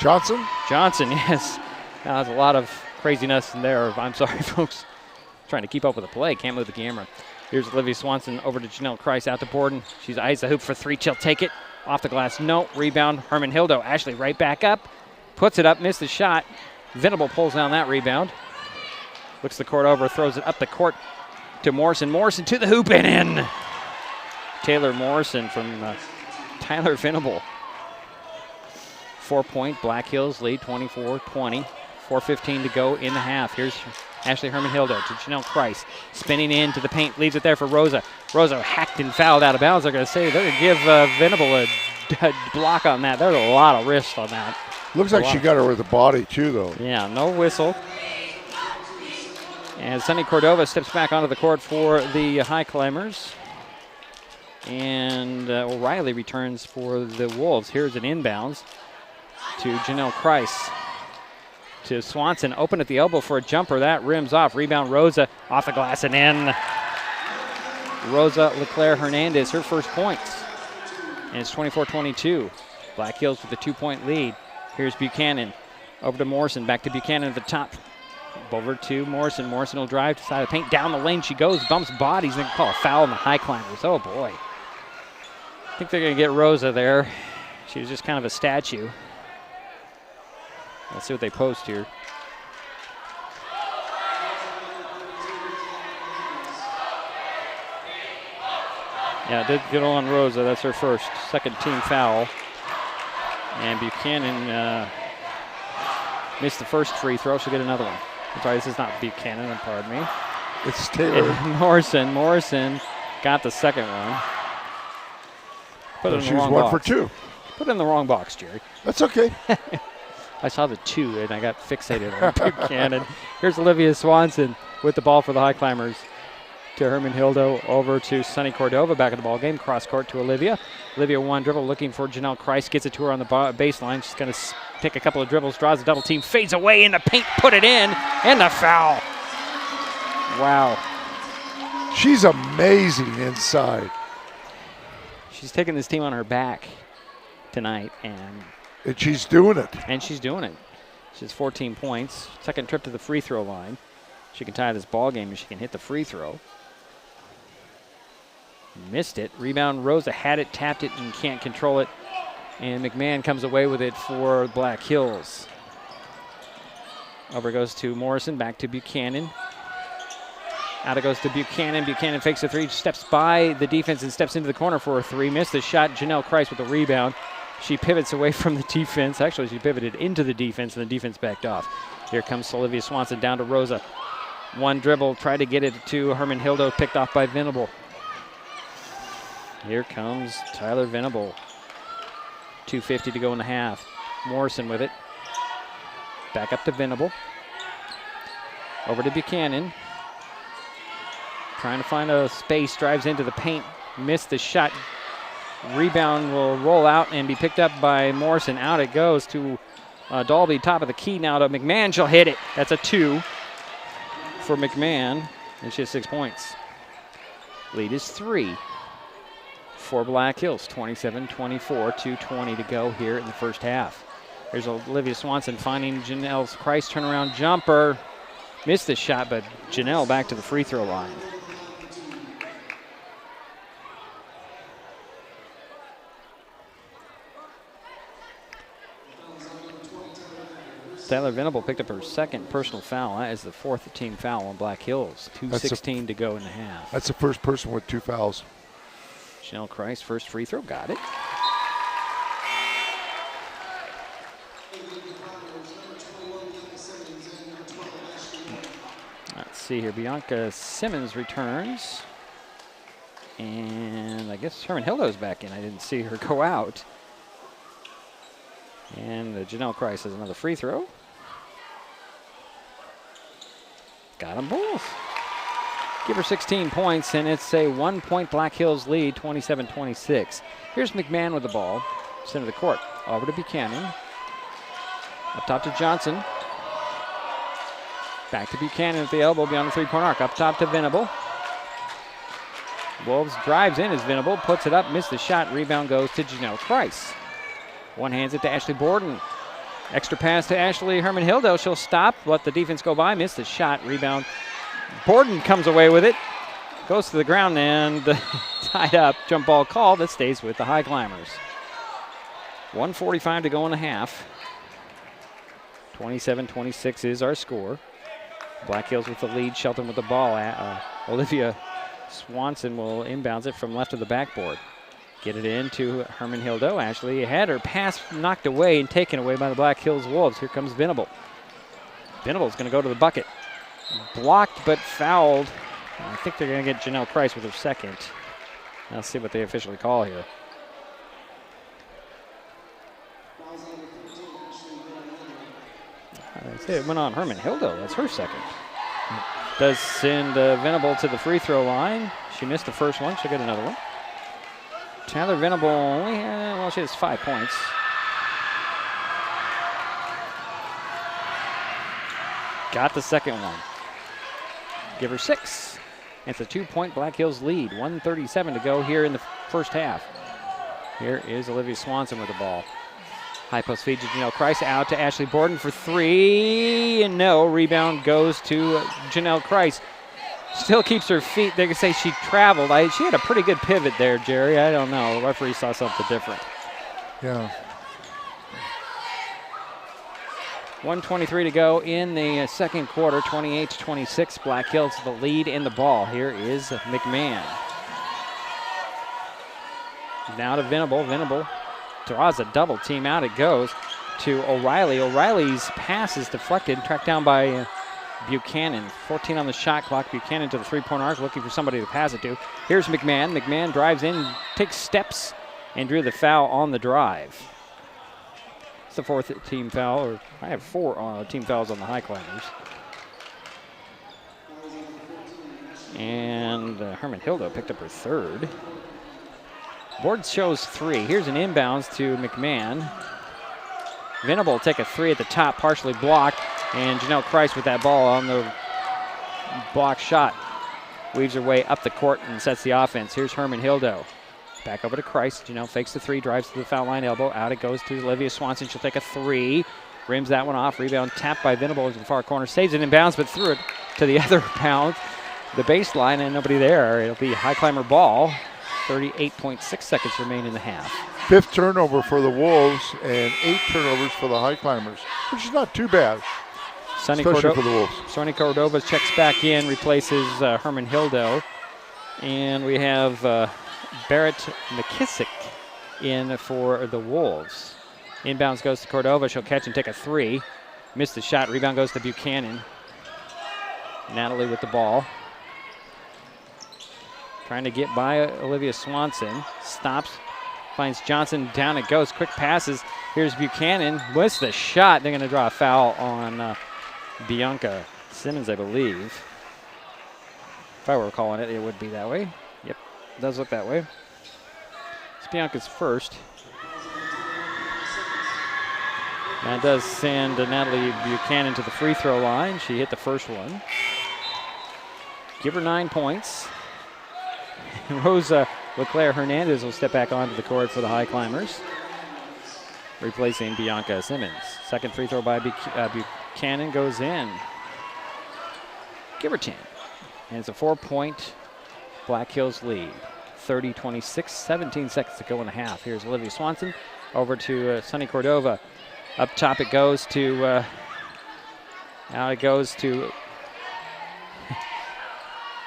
Speaker 3: Johnson?
Speaker 2: Johnson, yes. There's a lot of craziness in there. I'm sorry, folks. Trying to keep up with the play. Can't move the camera. Here's Olivia Swanson over to Janelle Kreis, out to Borden. She's eyes the hoop for 3. She'll take it. Off the glass, no. Rebound, Herman-Hildo. Ashley right back up. Puts it up, missed the shot. Venable pulls down that rebound. Looks the court over, throws it up the court to Morrison. Morrison to the hoop and in. Taylor Morrison from Tyler Venable. 4-point, Black Hills lead, 24-20. 4:15 to go in the half. Here's Ashley Herman-Hildo to Janelle Kreis. Spinning into the paint, leaves it there for Rosa. Rosa hacked and fouled out of bounds. They're going to say they're going to give Venable a block on that. There's a lot of wrist on that.
Speaker 3: Looks like she got her with the body, too, though.
Speaker 2: Yeah, no whistle. And Sunny Cordova steps back onto the court for the Highclimbers. And O'Reilly returns for the Wolves. Here's an inbounds to Janelle Christ. To Swanson, open at the elbow for a jumper. That rims off. Rebound, Rosa, off the glass and in. Rosa Leclerc Hernandez, her first points. And it's 24-22. Black Hills with a 2-point lead. Here's Buchanan. Over to Morrison. Back to Buchanan at the top. Over to Morrison. Morrison will drive to the side of the paint. Down the lane she goes. Bumps bodies. And call a foul on the Highclimbers. Oh, boy. I think they're going to get Rosa there. She was just kind of a statue. Let's see what they post here. Yeah, did get on Rosa. That's her first. Second team foul. And Buchanan missed the first free throw. She'll get another one. I'm sorry, this is not Buchanan, pardon me.
Speaker 3: It's Taylor.
Speaker 2: Morrison got the second one. Put it in the wrong box.
Speaker 3: 1 for 2.
Speaker 2: Put it in the wrong box, Jerry.
Speaker 3: That's okay.
Speaker 2: I saw the 2 and I got fixated on Buchanan. Here's Olivia Swanson with the ball for the Highclimbers. To Herman Hildo, over to Sunny Cordova, back in the ball game. Cross court to Olivia. Olivia one dribble, looking for Janelle Christ. Gets it to her on the baseline. She's going to take a couple of dribbles, draws a double team, fades away in the paint, put it in, and the foul. Wow.
Speaker 3: She's amazing inside.
Speaker 2: She's taking this team on her back tonight, and
Speaker 3: she's doing it.
Speaker 2: She has 14 points. Second trip to the free throw line. She can tie this ball game if she can hit the free throw. Missed it. Rebound, Rosa had it, tapped it, and can't control it. And McMahon comes away with it for Black Hills. Over goes to Morrison, back to Buchanan. Out it goes to Buchanan. Buchanan fakes a 3, steps by the defense and steps into the corner for a 3. Missed the shot. Janelle Christ with the rebound. She pivots away from the defense. Actually, she pivoted into the defense, and the defense backed off. Here comes Olivia Swanson down to Rosa. One dribble, tried to get it to Herman Hildo, picked off by Venable. Here comes Tyler Venable. 2:50 to go in the half. Morrison with it. Back up to Venable. Over to Buchanan. Trying to find a space, drives into the paint, missed the shot. Rebound will roll out and be picked up by Morrison. Out it goes to Dalby, top of the key now to McMahon. She'll hit it. That's a 2 for McMahon, and she has 6 points. Lead is 3 for Black Hills, 27-24, 2:20 to go here in the first half. Here's Olivia Swanson finding Janelle Christ, turnaround jumper. Missed the shot, but Janelle back to the free throw line. Tyler Venable picked up her second personal foul. That is the 4th team foul on Black Hills. 2:16 to go in the half.
Speaker 3: That's the first person with 2 fouls.
Speaker 2: Janelle Christ, first free throw, got it. Let's see here. Bianca Simmons returns. And I guess Herman Hildo's back in. I didn't see her go out. And Janelle Christ has another free throw. Got them both. Give her 16 points, and it's a 1-point Black Hills lead, 27-26. Here's McMahon with the ball, center of the court. Over to Buchanan. Up top to Johnson. Back to Buchanan at the elbow beyond the three-point arc. Up top to Venable. Wolves drives in as Venable, puts it up, missed the shot. Rebound goes to Janelle Christ. One hands it to Ashley Borden. Extra pass to Ashley Herman Hildo. She'll stop, let the defense go by, missed the shot. Rebound. Borden comes away with it. Goes to the ground and tied up. Jump ball call that stays with the Highclimbers. 1:45 to go in the half. 27-26 is our score. Black Hills with the lead. Shelton with the ball. Olivia Swanson will inbounds it from left of the backboard. Get it in to Herman Hildo. Ashley had her pass knocked away and taken away by the Black Hills Wolves. Here comes Venable. Venable's going to go to the bucket. Blocked but fouled. I think they're going to get Janelle Christ with her second. Let's see what they officially call here. It went on Herman Hildo. That's her second. Does send Venable to the free throw line. She missed the first one. She'll get another one. Tyler Venable only she has 5 points. Got the second one. Give her 6. It's a 2-point Black Hills lead. 1:37 to go here in the first half. Here is Olivia Swanson with the ball. High post feed to Janelle Kreis, out to Ashley Borden for 3, and no. Rebound goes to Janelle Kreis. Still keeps her feet. They can say she traveled. She had a pretty good pivot there, Jerry. I don't know. The referee saw something different.
Speaker 3: Yeah.
Speaker 2: 1:23 to go in the second quarter. 28-26. Black Hills the lead in the ball. Here is McMahon. Now to Venable. Venable draws a double team out. It goes to O'Reilly. O'Reilly's pass is deflected, tracked down by Buchanan. 14 on the shot clock. Buchanan to the three-point arc, looking for somebody to pass it to. Here's McMahon. McMahon drives in, takes steps, and drew the foul on the drive. It's the fourth team foul, or I have 4 team fouls on the Highclimbers. And Herman Hildo picked up her third. Board shows 3. Here's an inbounds to McMahon. Venable will take a 3 at the top, partially blocked, and Janelle Kreis with that ball on the block shot. Weaves her way up the court and sets the offense. Here's Herman Hildo. Back over to Kreis. Janelle fakes the 3, drives to the foul line elbow. Out it goes to Olivia Swanson. She'll take a 3. Rims that one off. Rebound tapped by Venable into the far corner. Saves it in bounds, but threw it to the other bounds. The baseline, and nobody there. It'll be Highclimber ball. 38.6 seconds remain in the half.
Speaker 3: 5th turnover for the Wolves and 8 turnovers for the Highclimbers, which is not too bad, especially for the Wolves.
Speaker 2: Sonny Cordova checks back in, replaces Herman Hildo. And we have Barrett McKissick in for the Wolves. Inbounds goes to Cordova. She'll catch and take a 3. Missed the shot. Rebound goes to Buchanan. Natalie with the ball. Trying to get by Olivia Swanson. Stops. Finds Johnson. Down it goes. Quick passes. Here's Buchanan. What's the shot? They're going to draw a foul on Bianca Simmons, I believe. If I were calling it, it would be that way. Yep, it does look that way. It's Bianca's first. That does send Natalie Buchanan to the free throw line. She hit the first one. Give her 9 points. Rosa Leclerc Hernandez will step back onto the court for the Highclimbers, replacing Bianca Simmons. Second free throw by Buchanan goes in. Give her 10. And it's a 4-point Black Hills lead. 30-26, 17 seconds to go in the half. Here's Olivia Swanson over to Sonny Cordova. Up top it goes to, now it goes to,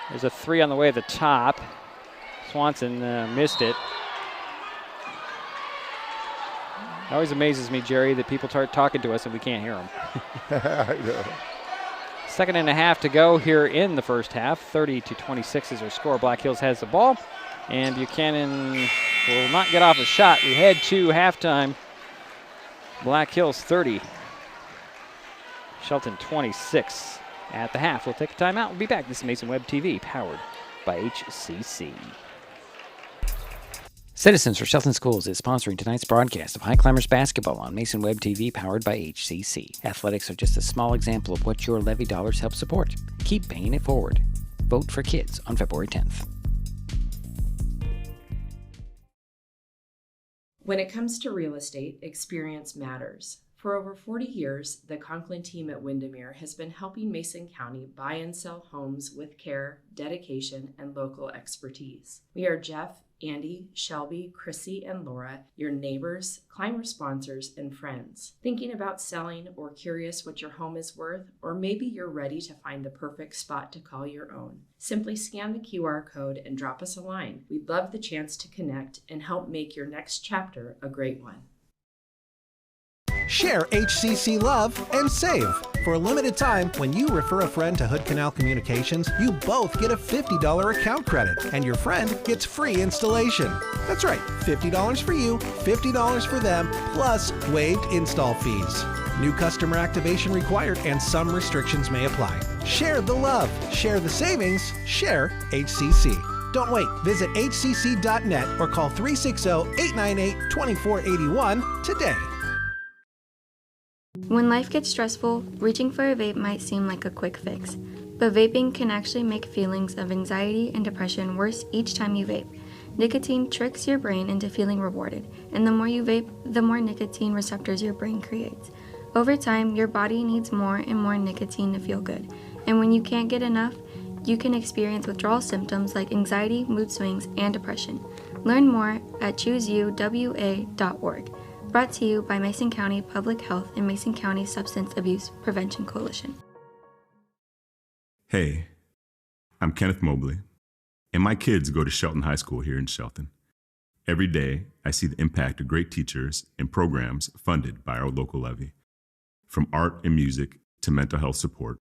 Speaker 2: there's a 3 on the way at the top. Swanson missed it. It always amazes me, Jerry, that people start talking to us and we can't hear them.
Speaker 3: I know.
Speaker 2: Second and a half to go here in the first half. 30-26 is our score. Black Hills has the ball, and Buchanan will not get off a shot. We head to halftime. Black Hills 30. Shelton 26 at the half. We'll take a timeout. We'll be back. This is Mason Web TV, powered by HCC. Citizens for Shelton Schools is sponsoring tonight's broadcast of Highclimbers basketball on Mason Web TV, powered by HCC. Athletics are just a small example of what your levy dollars help support. Keep paying it forward. Vote for kids on February 10th.
Speaker 7: When it comes to real estate, experience matters. For over 40 years, the Conklin team at Windermere has been helping Mason County buy and sell homes with care, dedication, and local expertise. We are Jeff, Andy, Shelby, Chrissy, and Laura, your neighbors, climber sponsors, and friends. Thinking about selling or curious what your home is worth, or maybe you're ready to find the perfect spot to call your own? Simply scan the QR code and drop us a line. We'd love the chance to connect and help make your next chapter a great one.
Speaker 4: Share HCC love and save. For a limited time, when you refer a friend to Hood Canal Communications, you both get a $50 account credit, and your friend gets free installation. That's right, $50 for you, $50 for them, plus waived install fees. New customer activation required and some restrictions may apply. Share the love, share the savings, share HCC. Don't wait. Visit hcc.net or call 360-898-2481 today.
Speaker 9: When life gets stressful, reaching for a vape might seem like a quick fix, but vaping can actually make feelings of anxiety and depression worse each time you vape. Nicotine tricks your brain into feeling rewarded, and the more you vape, the more nicotine receptors your brain creates. Over time, your body needs more and more nicotine to feel good, and when you can't get enough, you can experience withdrawal symptoms like anxiety, mood swings, and depression. Learn more at chooseyouwa.org. Brought to you by Mason County Public Health and Mason County Substance Abuse Prevention Coalition.
Speaker 14: Hey, I'm Kenneth Mobley, and my kids go to Shelton High School here in Shelton. Every day, I see the impact of great teachers and programs funded by our local levy. From art and music to mental health support.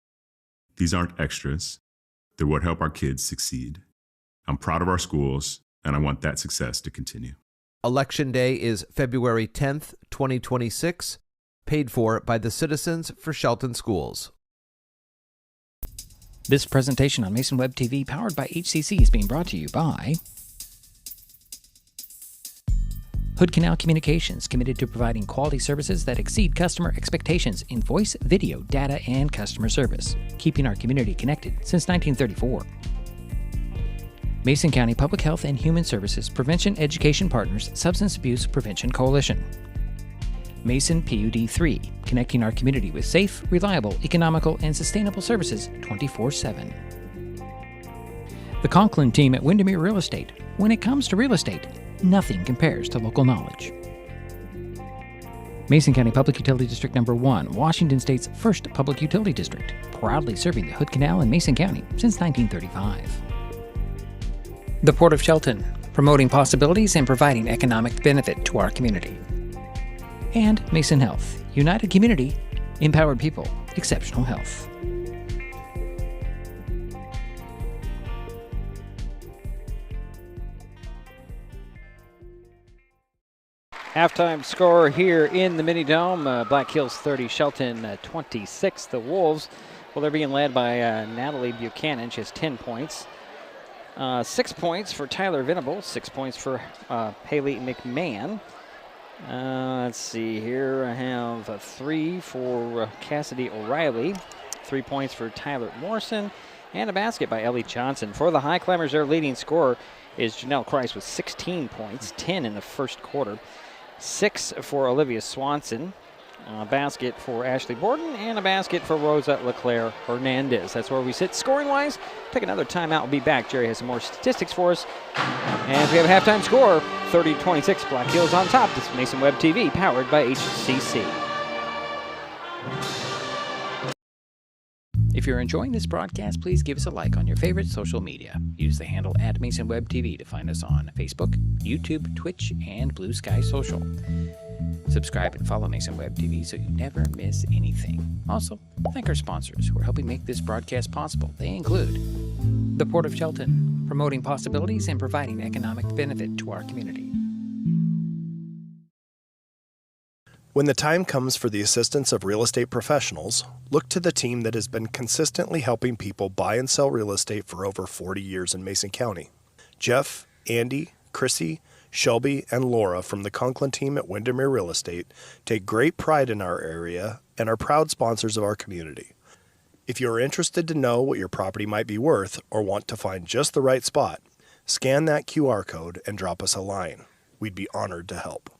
Speaker 14: These aren't extras. They're what help our kids succeed. I'm proud of our schools, and I want that success to continue.
Speaker 6: Election Day is February 10th, 2026, paid for by the Citizens for Shelton Schools.
Speaker 2: This presentation on Mason Web TV, powered by HCC, is being brought to you by Hood Canal Communications, committed to providing quality services that exceed customer expectations in voice, video, data, and customer service, keeping our community connected since 1934. Mason County Public Health and Human Services Prevention Education Partners Substance Abuse Prevention Coalition. Mason PUD 3, connecting our community with safe, reliable, economical, and sustainable services 24/7. The Conklin team at Windermere Real Estate. When it comes to real estate, nothing compares to local knowledge. Mason County Public Utility District Number 1, Washington State's first public utility district, proudly serving the Hood Canal in Mason County since 1935. The Port of Shelton, promoting possibilities and providing economic benefit to our community. And Mason Health, united community, empowered people, exceptional health. Halftime score here in the Mini Dome, Black Hills 30, Shelton 26. The Wolves, well, they're being led by Natalie Buchanan. She has 10 points. 6 points for Tyler Venable, 6 points for Haley McMahon. Let's see here. I have 3 for Cassidy O'Reilly, 3 points for Tyler Morrison, and a basket by Ellie Johnson. For the Highclimbers, their leading scorer is Janelle Christ with 16 points, 10 in the first quarter. 6 for Olivia Swanson, a basket for Ashley Borden, and a basket for Rosa Leclerc Hernandez. That's where we sit scoring-wise. Take another timeout. We'll be back. Jerry has some more statistics for us. And we have a halftime score, 30-26. Black Hills on top. This is Mason Web TV, powered by HCC. If you're enjoying this broadcast, please give us a like on your favorite social media. Use the handle @MasonWebTV to find us on Facebook, YouTube, Twitch, and Blue Sky Social. Subscribe and follow Mason Web TV so you never miss anything. Also, thank our sponsors who are helping make this broadcast possible. They include the Port of Shelton, promoting possibilities and providing economic benefit to our community.
Speaker 12: When the time comes for the assistance of real estate professionals, look to the team that has been consistently helping people buy and sell real estate for over 40 years in Mason County. Jeff, Andy, Chrissy, Shelby, and Laura from the Conklin team at Windermere Real Estate take great pride in our area and are proud sponsors of our community. If you are interested to know what your property might be worth or want to find just the right spot, scan that QR code and drop us a line. We'd be honored to help.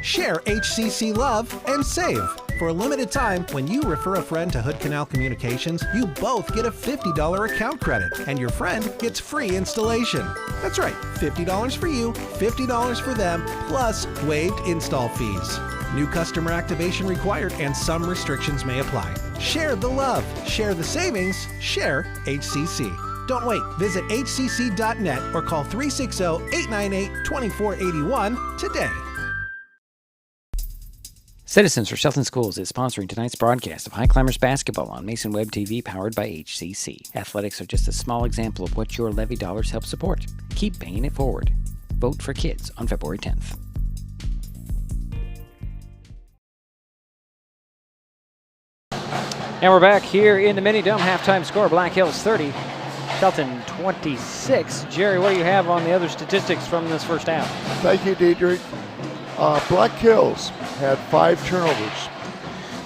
Speaker 4: Share HCC love and save. For a limited time, when you refer a friend to Hood Canal Communications, you both get a $50 account credit, and your friend gets free installation. That's right, $50 for you, $50 for them, plus waived install fees. New customer activation required and some restrictions may apply. Share the love, share the savings, share HCC. Don't wait. Visit hcc.net or call 360-898-2481 today.
Speaker 2: Citizens for Shelton Schools is sponsoring tonight's broadcast of Highclimbers basketball on Mason Web TV, powered by HCC. Athletics are just a small example of what your levy dollars help support. Keep paying it forward. Vote for kids on February 10th. And we're back here in the Mini Dome. Halftime score, Black Hills 30, Shelton 26. Jerry, what do you have on the other statistics from this first half?
Speaker 3: Thank you, Diedrich. Black Hills had 5 turnovers.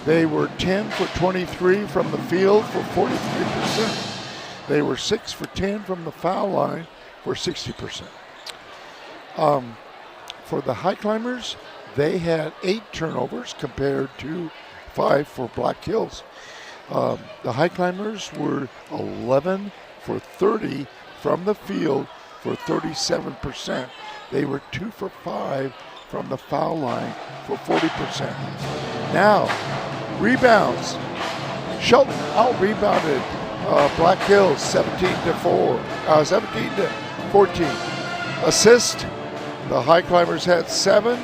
Speaker 3: They were 10 for 23 from the field for 43%. They were 6 for 10 from the foul line for 60%. For the Highclimbers, they had 8 turnovers compared to 5 for Black Hills. The Highclimbers were 11 for 30 from the field for 37%. They were 2 for 5 from the foul line for 40%. Now, rebounds. Shelton out-rebounded Black Hills 17 to 14. Assist, the Highclimbers had 7.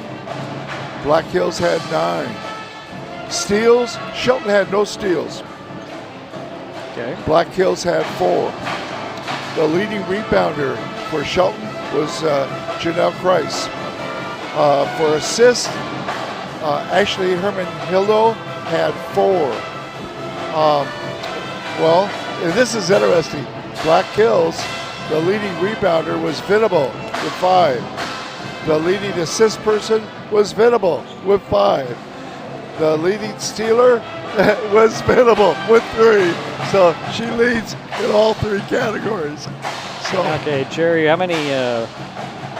Speaker 3: Black Hills had 9. Steals, Shelton had no steals.
Speaker 2: Okay.
Speaker 3: Black Hills had 4. The leading rebounder for Shelton was Janelle Kreis. For assist, Ashley Herman-Hildo had 4. And this is interesting. Black Hills, the leading rebounder was Venable with 5. The leading assist person was Venable with 5. The leading stealer was Venable with 3. So she leads in all 3 categories. So
Speaker 2: okay, Jerry, how many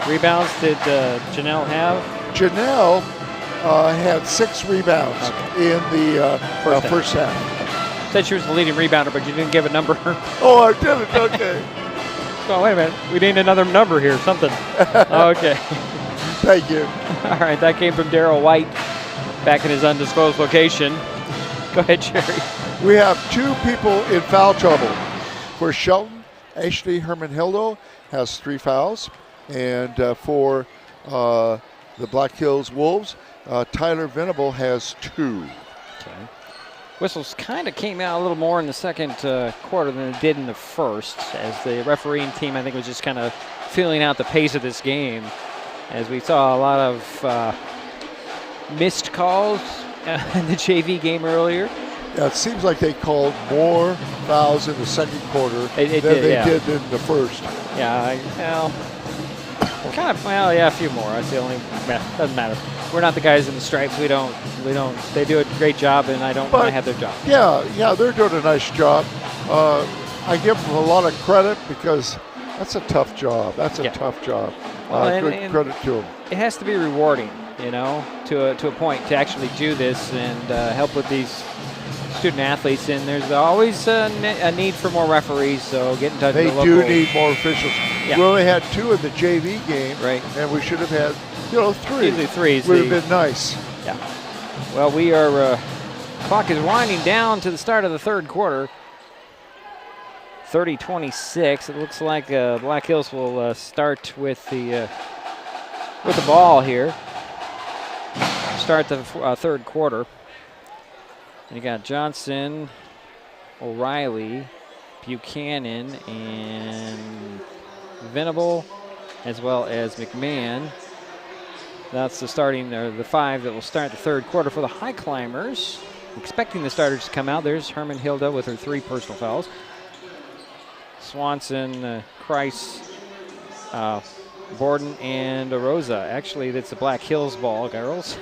Speaker 2: rebounds did Janelle have?
Speaker 3: Janelle had 6 rebounds in the first half.
Speaker 2: Said she was the leading rebounder, but you didn't give a number.
Speaker 3: Oh, I didn't. Okay.
Speaker 2: Oh, wait a minute. We need another number here, something. Okay.
Speaker 3: Thank you.
Speaker 2: All right, that came from Darrell White back in his undisclosed location. Go ahead, Jerry.
Speaker 3: We have 2 people in foul trouble. For Shelton, Ashley Herman-Hildo has 3 fouls. And for the Black Hills Wolves, Tyler Venable has 2.
Speaker 2: Okay. Whistles kind of came out a little more in the second quarter than it did in the first, as the refereeing team, I think, was just kind of feeling out the pace of this game, as we saw a lot of missed calls in the JV game earlier.
Speaker 3: Yeah, it seems like they called more fouls in the second quarter than they did in the first.
Speaker 2: Yeah, a few more. That's the only. Doesn't matter. We're not the guys in the stripes. We don't. They do a great job, and I don't want to have their job.
Speaker 3: Yeah, they're doing a nice job. I give them a lot of credit because that's a tough job. That's a tough job. Good credit to them.
Speaker 2: It has to be rewarding, to a point, to actually do this and help with these student athletes. And there's always a need for more referees. So get in touch with the local.
Speaker 3: They do need more officials.
Speaker 2: Yeah.
Speaker 3: We only had 2 in the JV game,
Speaker 2: right?
Speaker 3: And we should have had, 3.
Speaker 2: Usually 3
Speaker 3: would have been nice.
Speaker 2: Yeah. Well, we are. Clock is winding down to the start of the third quarter. 30-26. It looks like Black Hills will start with the ball here. Start the third quarter. And you got Johnson, O'Reilly, Buchanan, and Venable, as well as McMahon. That's the 5 that will start the third quarter for the Highclimbers. Expecting the starters to come out. There's Herman-Hilda with her 3 personal fouls. Swanson, Kreis, Borden, and Rosa. Actually, that's the Black Hills ball, girls.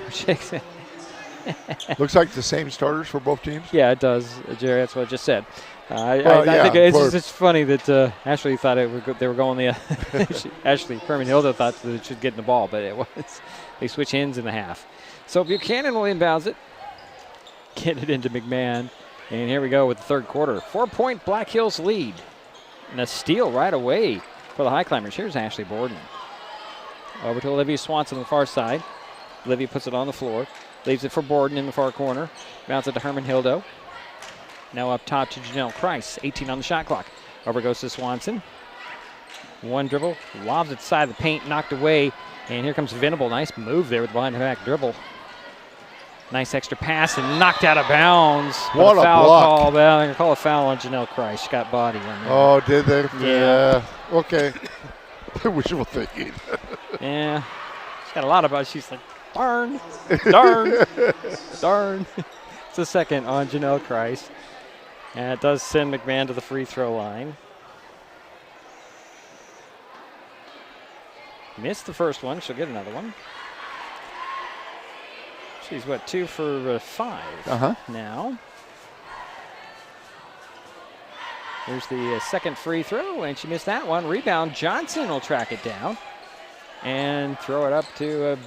Speaker 3: Looks like the same starters for both teams.
Speaker 2: Yeah, it does, Jerry. That's what I just said. I think it's funny that Ashley thought they were going the. Ashley Herman-Hilda thought that it should get in the ball, but it was. They switch ends in the half. So Buchanan will inbounds it, get it into McMahon, and here we go with the third quarter. 4-point Black Hills lead, and a steal right away for the Highclimbers. Here's Ashley Borden. Over to Olivia Swanson on the far side. Olivia puts it on the floor, leaves it for Borden in the far corner, bounce it to Herman-Hildo. Now up top to Janelle Kreis, 18 on the shot clock. Over goes to Swanson. One dribble, lobs it to the side of the paint, knocked away. And here comes Venable. Nice move there with the behind-the-back dribble. Nice extra pass and knocked out of bounds.
Speaker 3: What a
Speaker 2: foul
Speaker 3: block.
Speaker 2: Call. They're going to call a foul on Janelle Kreis. She got body on there.
Speaker 3: Oh, did they?
Speaker 2: Yeah.
Speaker 3: Okay. Wishful thinking.
Speaker 2: Yeah. She's got a lot of She's like, darn, darn, darn. It's a second on Janelle Kreis. And it does send McMahon to the free throw line. Missed the first one. She'll get another one. She's, 2 for 5 now. Here's the second free throw, and she missed that one. Rebound, Johnson will track it down and throw it up to,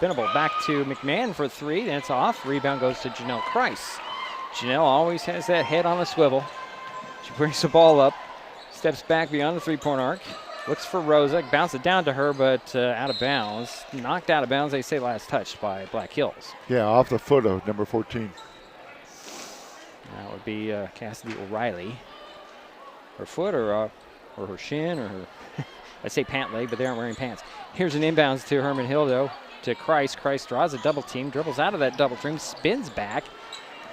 Speaker 2: Venable. Back to McMahon for 3, and it's off. Rebound goes to Janelle Kreis. Janelle always has that head on a swivel. She brings the ball up, steps back beyond the three-point arc, looks for Rosa, bounces it down to her, but out of bounds. Knocked out of bounds, they say last touched by Black Hills.
Speaker 3: Yeah, off the foot of number 14.
Speaker 2: That would be Cassidy O'Reilly. Her foot or her shin or her, I say pant leg, but they aren't wearing pants. Here's an inbounds to Herman Hildo, to Kreis. Kreis draws a double team, dribbles out of that double team, spins back,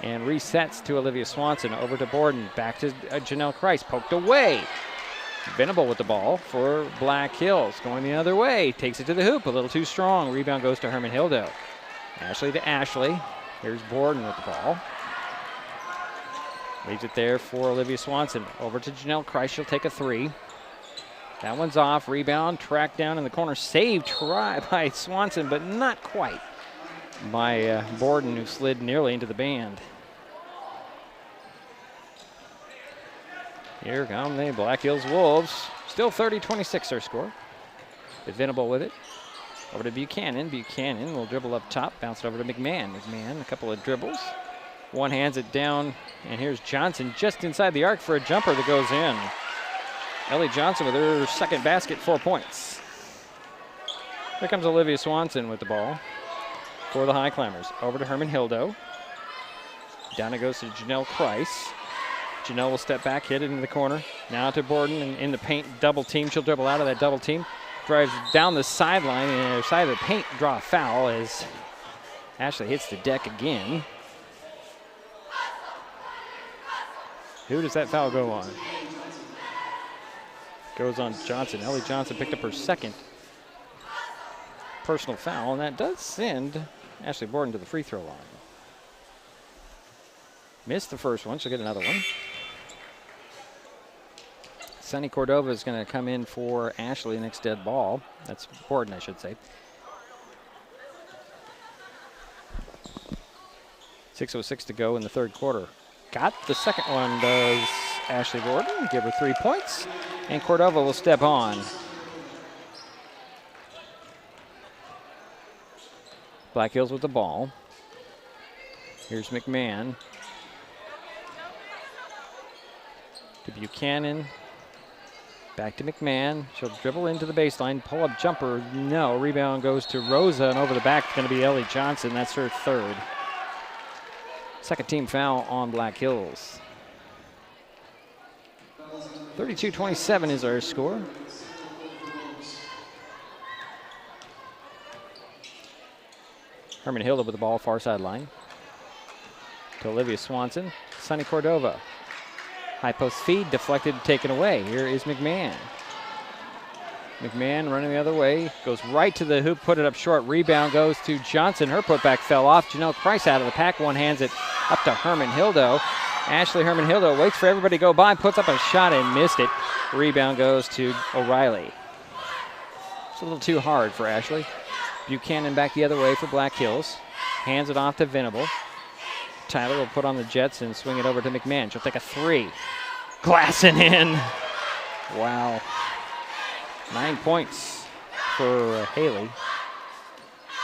Speaker 2: and resets to Olivia Swanson. Over to Borden, back to Janelle Kreis, poked away. Venable with the ball for Black Hills. Going the other way, takes it to the hoop, a little too strong. Rebound goes to Herman Hildo. Ashley to Ashley. Here's Borden with the ball. Leaves it there for Olivia Swanson. Over to Janelle Kreis. She'll take a 3. That one's off. Rebound, tracked down in the corner. Saved try by Swanson, but not quite by Borden, who slid nearly into the band. Here come the Black Hills Wolves. Still 30-26 our score. Venable with it. Over to Buchanan. Buchanan will dribble up top. Bounce it over to McMahon. McMahon, a couple of dribbles. One hands it down, and here's Johnson just inside the arc for a jumper that goes in. Ellie Johnson with her second basket, 4 points. Here comes Olivia Swanson with the ball for the Highclimbers. Over to Herman Hildo. Down it goes to Janelle Kreis. Janelle will step back, hit it into the corner. Now to Borden in the paint, double team. She'll dribble out of that double team. Drives down the sideline, and the side of the paint, draw a foul as Ashley hits the deck again. Who does that foul go on? Goes on Johnson. Ellie Johnson picked up her second personal foul, and that does send Ashley Borden to the free throw line. Missed the first one, she'll get another one. Sunny Cordova is going to come in for Ashley next dead ball. That's Borden, I should say. 6:06 to go in the third quarter. Got the second one, does Ashley Borden. Give her 3 points. And Cordova will step on. Black Hills with the ball. Here's McMahon. To Buchanan. Back to McMahon. She'll dribble into the baseline. Pull up jumper. No. Rebound goes to Rosa. And over the back is going to be Ellie Johnson. That's her third. Second team foul on Black Hills. 32-27 is our score. Herman Hilda with the ball, far sideline. To Olivia Swanson. Sunny Cordova. High post feed, deflected, taken away. Here is McMahon. McMahon running the other way. Goes right to the hoop, put it up short. Rebound goes to Johnson. Her putback fell off. Janelle Kreis out of the pack. One hands it up to Herman Hildo. Ashley Herman Hildo waits for everybody to go by, puts up a shot and missed it. Rebound goes to O'Reilly. It's a little too hard for Ashley. Buchanan back the other way for Black Hills. Hands it off to Venable. Tyler will put on the Jets and swing it over to McMahon. She'll take a 3. Glassing in. Wow. 9 points for Haley.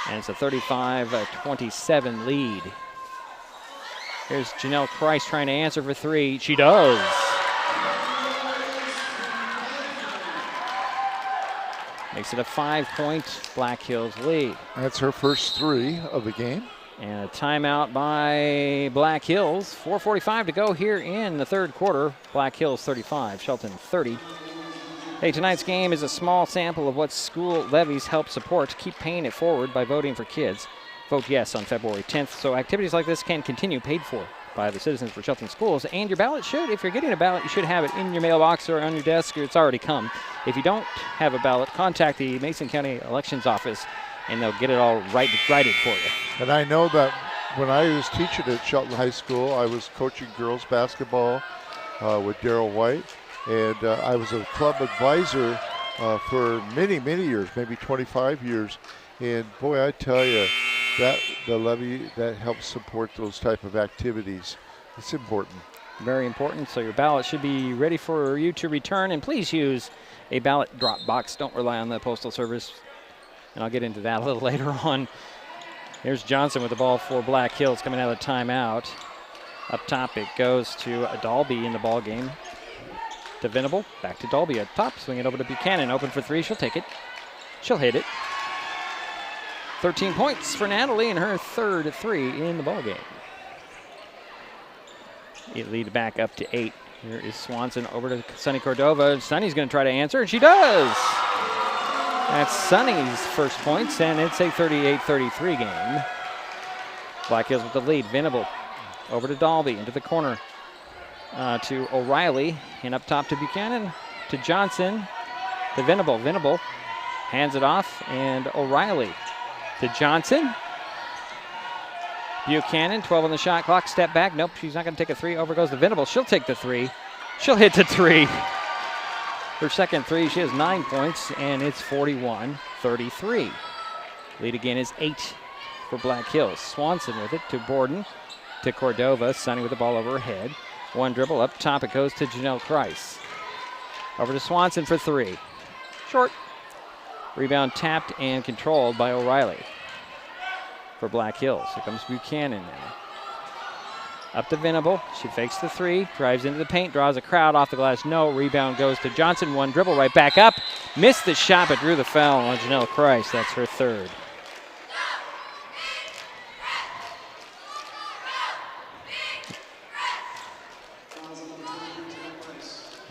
Speaker 2: And it's a 35-27 lead. Here's Janelle Kreis trying to answer for 3. She does. Makes it a 5-point Black Hills lead.
Speaker 3: That's her first 3 of the game.
Speaker 2: And a timeout by Black Hills. 4:45 to go here in the third quarter. Black Hills 35, Shelton 30. Hey, tonight's game is a small sample of what school levies help support. Keep paying it forward by voting for kids. Vote yes on February 10th, so activities like this can continue, paid for by the Citizens for Shelton Schools. And your ballot should, if you're getting a ballot, you should have it in your mailbox or on your desk, or it's already come. If you don't have a ballot, contact the Mason County Elections Office, and they'll get it all righted for you.
Speaker 3: And I know that when I was teaching at Shelton High School, I was coaching girls basketball with Darryl White, and I was a club advisor for many, many years, maybe 25 years. And boy, I tell you, that the levy that helps support those type of activities, it's important.
Speaker 2: Very important. So your ballot should be ready for you to return, and please use a ballot drop box. Don't rely on the Postal Service, and I'll get into that a little later on. Here's Johnson with the ball for Black Hills coming out of the timeout. Up top it goes to Dalby in the ball game. To Venable, back to Dalby up top, swing it over to Buchanan, open for three, she'll take it. She'll hit it. 13 points for Natalie and her third three in the ball game. It lead back up to 8. Here is Swanson over to Sunny Cordova. Sunny's going to try to answer, and she does. That's Sunny's first points, and it's a 38-33 game. Black Hills with the lead. Venable over to Dalby, into the corner to O'Reilly, and up top to Buchanan, to Johnson, to Venable. Venable hands it off, and O'Reilly to Johnson. Buchanan, 12 on the shot clock, step back. Nope, she's not going to take a three. Over goes to Venable. She'll take the three. She'll hit the three. Her second three, she has 9 points, and it's 41-33. Lead again is 8 for Black Hills. Swanson with it to Borden, to Cordova. Sunny with the ball over her head. One dribble up top, it goes to Janelle Kreis. Over to Swanson for three. Short. Rebound tapped and controlled by O'Reilly for Black Hills. Here comes Buchanan now. Up to Venable. She fakes the three, drives into the paint, draws a crowd off the glass. No. Rebound goes to Johnson. One dribble right back up. Missed the shot, but drew the foul on Janelle Kreis. That's her third.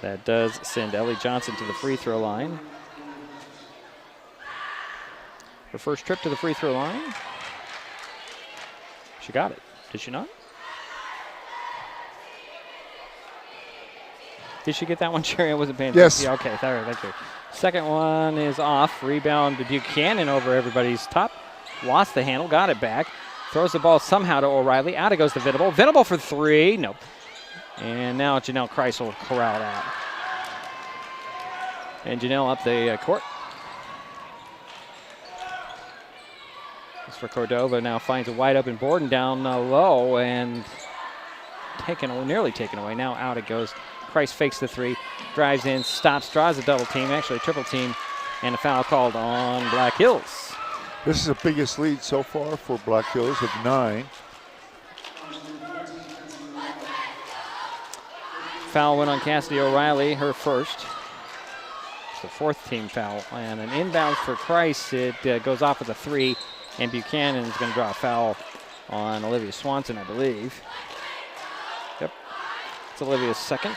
Speaker 2: That does send Ellie Johnson to the free throw line. Her first trip to the free throw line. She got it. Did she not? Did she get that one, Sherry? I wasn't paying attention.
Speaker 3: Yes.
Speaker 2: Yeah, okay, thank you. Second one is off. Rebound to Buchanan over everybody's top. Lost the handle, got it back. Throws the ball somehow to O'Reilly. Out it goes to Venable. Venable for three. Nope. And now Janelle Kreis will corral that. And Janelle up the court. As for Cordova, now finds a wide open Borden down low and nearly taken away. Now out it goes. Kreis fakes the three, drives in, stops, draws a double team, actually a triple team, and a foul called on Black Hills.
Speaker 3: This is the biggest lead so far for Black Hills of 9.
Speaker 2: Foul went on Cassidy O'Reilly, her first. It's the fourth team foul. And an inbound for Kreis. It goes off with a three, and Buchanan's going to draw a foul on Olivia Swanson, I believe. Yep. It's Olivia's second.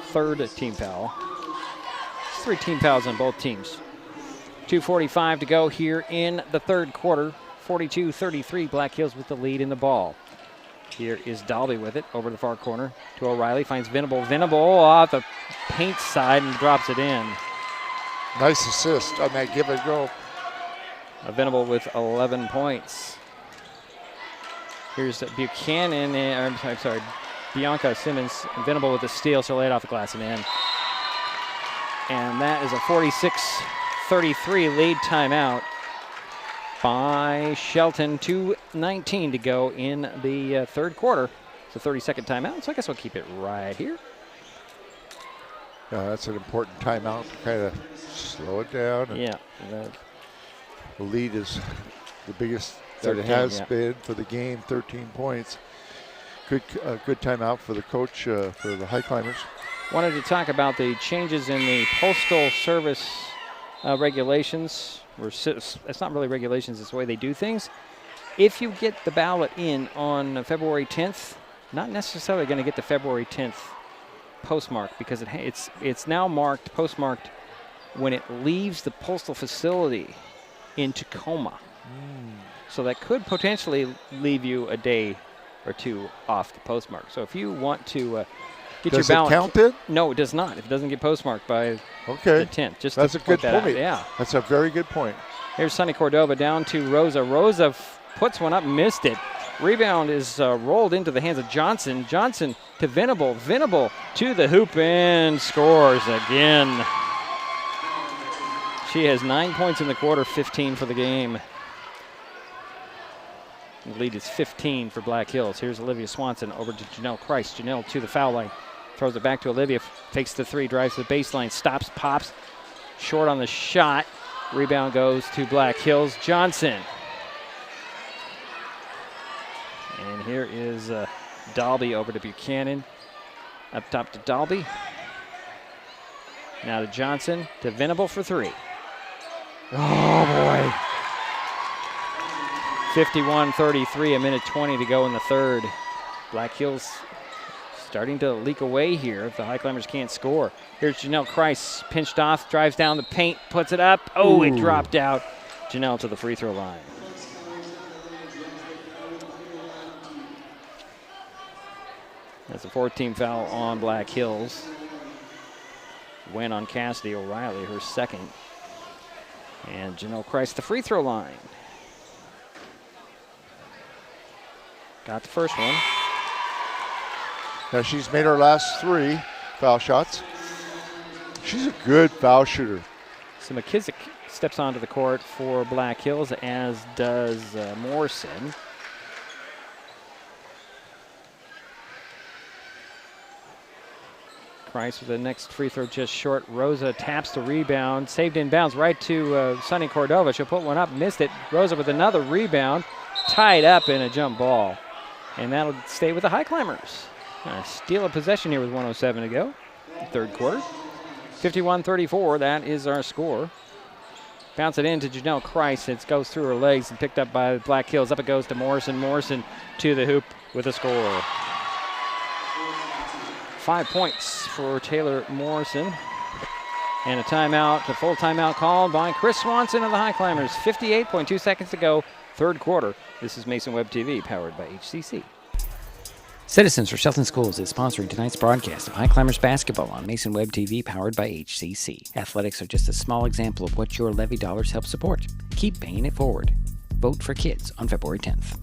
Speaker 2: Third team foul. It's 3 team fouls on both teams. 2:45 to go here in the third quarter. 42-33, Black Hills with the lead in the ball. Here is Dalby with it over the far corner to O'Reilly. Finds Venable. Venable off the paint side and drops it in.
Speaker 3: Nice assist on that give and go.
Speaker 2: Venable with 11 points. Here's Buchanan, I'm sorry, Bianca Simmons. Venable with the steal. She'll lay it off the glass and in. And that is a 46-33 lead timeout by Shelton. 2:19 to go in the third quarter. It's a 30-second timeout, so I guess we'll keep it right here.
Speaker 3: Yeah, that's an important timeout to kind of slow it down. And
Speaker 2: yeah.
Speaker 3: The lead is the biggest
Speaker 2: 13,
Speaker 3: that it has been for the game, 13 points. Good timeout for the coach for the Highclimbers.
Speaker 2: Wanted to talk about the changes in the Postal Service regulations. It's not really regulations, it's the way they do things. If you get the ballot in on February 10th, not necessarily going to get the February 10th postmark, because it's now postmarked when it leaves the postal facility in Tacoma. So that could potentially leave you a day or two off the postmark. So if you want to get your ballot.
Speaker 3: Does it count it?
Speaker 2: No, it does not. If it doesn't get postmarked by the 10th.
Speaker 3: That's a good point.
Speaker 2: Yeah.
Speaker 3: That's a very good point.
Speaker 2: Here's Sunny Cordova down to Rosa. Rosa puts one up, missed it. Rebound is rolled into the hands of Johnson. Johnson to Venable. Venable to the hoop and scores again. She has 9 points in the quarter, 15 for the game. The lead is 15 for Black Hills. Here's Olivia Swanson over to Janelle Christ. Janelle to the foul line. Throws it back to Olivia. Takes the three, drives to the baseline, stops, pops. Short on the shot. Rebound goes to Black Hills. Johnson. And here is Dalby over to Buchanan. Up top to Dalby. Now to Johnson, to Venable for three. Oh, boy. 51-33, a minute 20 to go in the third. Black Hills starting to leak away here if the Highclimbers can't score. Here's Janelle Christ, pinched off, drives down the paint, puts it up. Oh, it dropped out. Janelle to the free throw line. That's a 14 foul on Black Hills. Win on Cassidy O'Reilly, her second. And Janelle Christ, the free throw line. Got the first one.
Speaker 3: Now she's made her last three foul shots. She's a good foul shooter.
Speaker 2: So McKissick steps onto the court for Black Hills, as does Morrison. Christ with the next free throw just short. Rosa taps the rebound, saved in bounds right to Sunny Cordova. She'll put one up, missed it. Rosa with another rebound, tied up in a jump ball. And that'll stay with the Highclimbers. Steal of possession here with 1:07 to go, third quarter. 51-34, that is our score. Bounce it in to Janelle Christ. It goes through her legs and picked up by Black Hills. Up it goes to Morrison. Morrison to the hoop with a score. 5 points for Taylor Morrison. And a timeout, a full timeout called by Chris Swanson of the Highclimbers. 58.2 seconds to go, third quarter. This is Mason Web TV, powered by HCC. Citizens for Shelton Schools is sponsoring tonight's broadcast of Highclimbers basketball on Mason Web TV, powered by HCC. Athletics are just a small example of what your levy dollars help support. Keep paying it forward. Vote for kids on February 10th.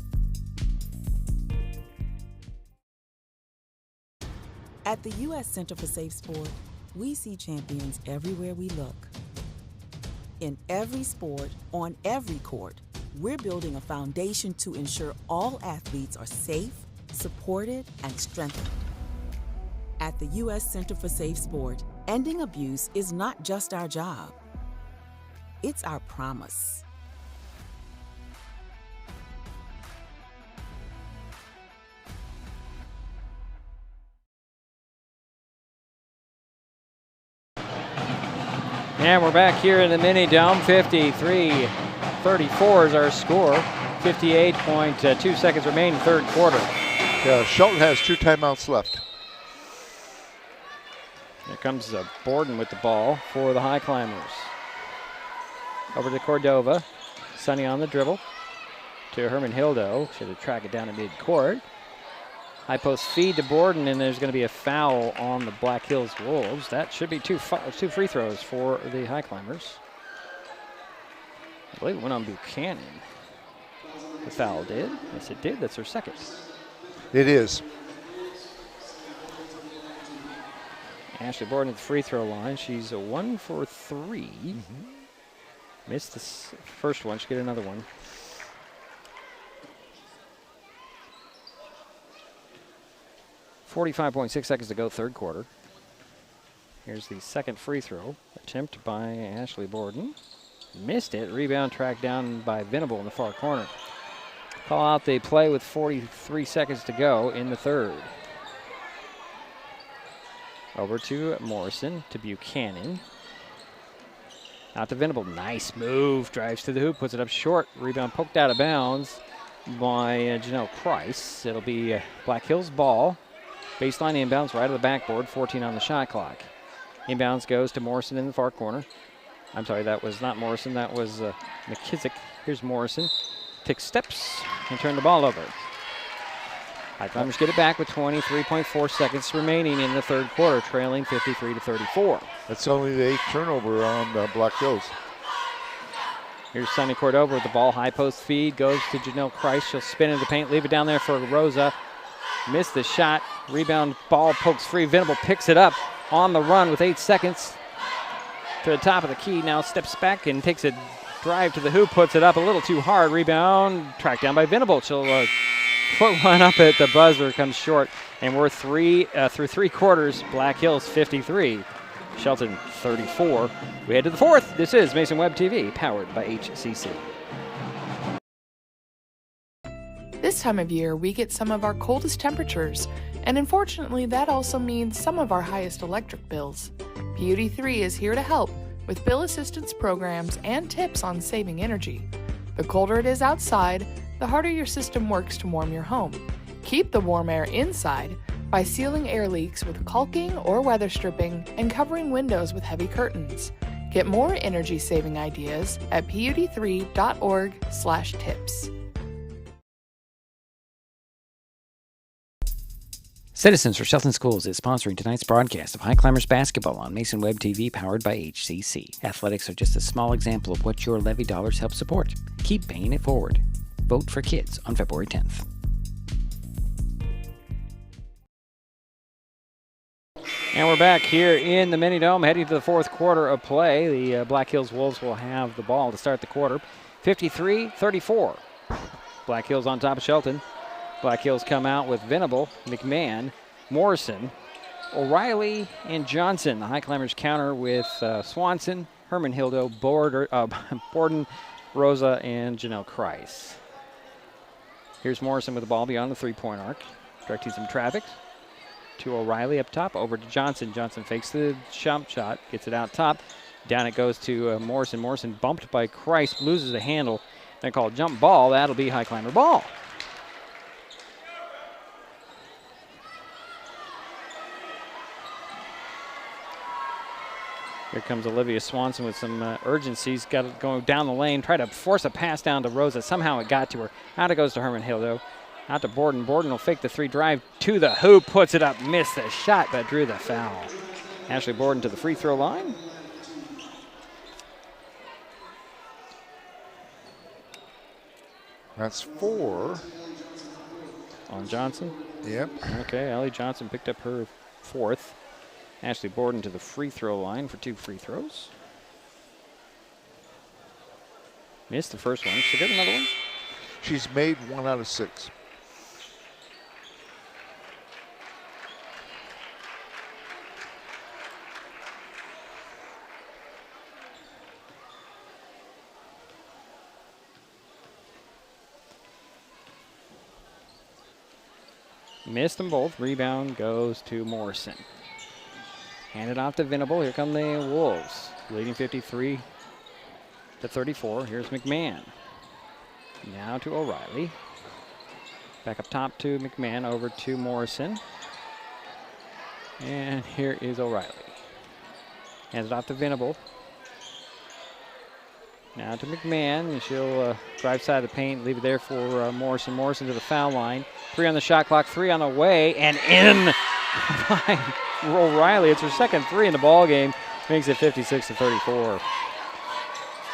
Speaker 15: At the U.S. Center for Safe Sport, we see champions everywhere we look. In every sport, on every court, we're building a foundation to ensure all athletes are safe, supported, and strengthened. At the U.S. Center for Safe Sport, ending abuse is not just our job. It's our promise.
Speaker 2: And we're back here in the mini dome. 53-34 is our score. 58.2 seconds remaining, third quarter.
Speaker 3: Yeah, Shelton has 2 timeouts left.
Speaker 2: Here comes Borden with the ball for the Highclimbers. Over to Cordova. Sunny on the dribble. To Herman Hildo. Should have tracked it down to midcourt. High post feed to Borden, and there's going to be a foul on the Black Hills Wolves. That should be two free throws for the Highclimbers. I believe it went on Buchanan. The foul did. Yes, it did. That's her second.
Speaker 3: It is.
Speaker 2: Ashley Borden at the free throw line. She's a 1 for 3. Missed the first one. She'll get another one. .6 seconds to go, third quarter. Here's the second free throw attempt by Ashley Borden. Missed it. Rebound tracked down by Venable in the far corner. Call out the play with 43 seconds to go in the third. Over to Morrison, to Buchanan. Out to Venable. Nice move. Drives to the hoop, puts it up short. Rebound poked out of bounds by Janelle Price. It'll be Black Hills ball. Baseline inbounds right of the backboard, 14 on the shot clock. Inbounds goes to Morrison in the far corner. I'm sorry, that was not Morrison, that was McKissick. Here's Morrison. Takes steps and turn the ball over. Highclimbers get it back with 23.4 seconds remaining in the third quarter, trailing 53-34.
Speaker 3: That's only the 8th turnover on Black Hills.
Speaker 2: Here's Sunny Cordova with the ball. High post feed. Goes to Janelle Christ. She'll spin into the paint. Leave it down there for Rosa. Missed the shot. Rebound. Ball pokes free. Venable picks it up on the run with 8 seconds. To the top of the key. Now steps back and takes a drive to the hoop. Puts it up a little too hard. Rebound. Tracked down by Venable. She'll put one up at the buzzer. Comes short. And we're through 3 quarters. Black Hills 53. Shelton 34. We head to the 4th. This is Mason Web TV, powered by HCC.
Speaker 10: This time of year, we get some of our coldest temperatures, and unfortunately, that also means some of our highest electric bills. Beauty 3 is here to help with bill assistance programs and tips on saving energy. The colder it is outside, the harder your system works to warm your home. Keep the warm air inside by sealing air leaks with caulking or weather stripping and covering windows with heavy curtains. Get more energy-saving ideas at pud3.org/tips.
Speaker 2: Citizens for Shelton Schools is sponsoring tonight's broadcast of Highclimbers basketball on Mason Web TV, powered by HCC. Athletics are just a small example of what your levy dollars help support. Keep paying it forward. Vote for kids on February 10th. And we're back here in the Mini Dome, heading to the 4th quarter of play. The Black Hills Wolves will have the ball to start the quarter. 53-34. Black Hills on top of Shelton. Black Hills come out with Venable, McMahon, Morrison, O'Reilly, and Johnson. The Highclimbers counter with Swanson, Herman Hildo, Borden, Rosa, and Janelle Christ. Here's Morrison with the ball beyond the three-point arc, directing some traffic to O'Reilly up top, over to Johnson. Johnson fakes the jump shot, gets it out top. Down it goes to Morrison. Morrison bumped by Christ, loses the handle. They call jump ball. That'll be Highclimber ball. Here comes Olivia Swanson with some urgency. He's got it going down the lane, try to force a pass down to Rosa. Somehow it got to her. Out it goes to Herman Hildo. Out to Borden. Borden will fake the 3 drive to the hoop, puts it up, missed the shot, but drew the foul. Ashley Borden to the free throw line.
Speaker 3: That's 4.
Speaker 2: On Johnson?
Speaker 3: Yep.
Speaker 2: Okay, Allie Johnson picked up her 4th. Ashley Borden to the free throw line for 2 free throws. Missed the first one. She'll get another one.
Speaker 3: She's made 1 out of 6.
Speaker 2: Missed them both. Rebound goes to Morrison. Handed off to Venable. Here come the Wolves, leading 53-34. Here's McMahon. Now to O'Reilly. Back up top to McMahon, over to Morrison. And here is O'Reilly. Hands it off to Venable. Now to McMahon, and she'll drive side of the paint, leave it there for Morrison. Morrison to the foul line. 3 on the shot clock, 3 on the way, and in by O'Reilly. It's her second 3 in the ball game. Makes it 56-34.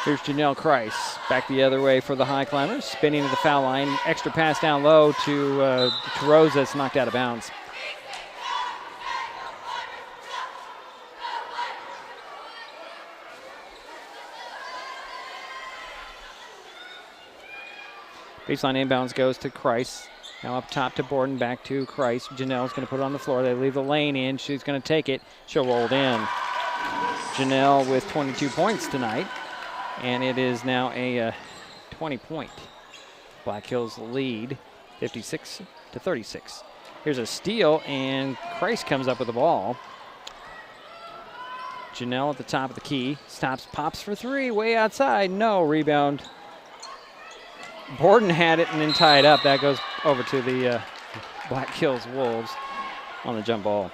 Speaker 2: Here's Janelle Christ back the other way for the Highclimbers, spinning to the foul line. Extra pass down low to Rosa. It's knocked out of bounds. Baseline inbounds goes to Christ. Now up top to Borden, back to Christ. Janelle's going to put it on the floor. They leave the lane in. She's going to take it. She'll roll it in. Janelle with 22 points tonight. And it is now a 20-point Black Hills lead, 56-36. Here's a steal, and Christ comes up with the ball. Janelle at the top of the key. Stops, pops for 3, way outside. No, rebound. Borden had it and then tied up. That goes over to the Black Hills Wolves on the jump ball.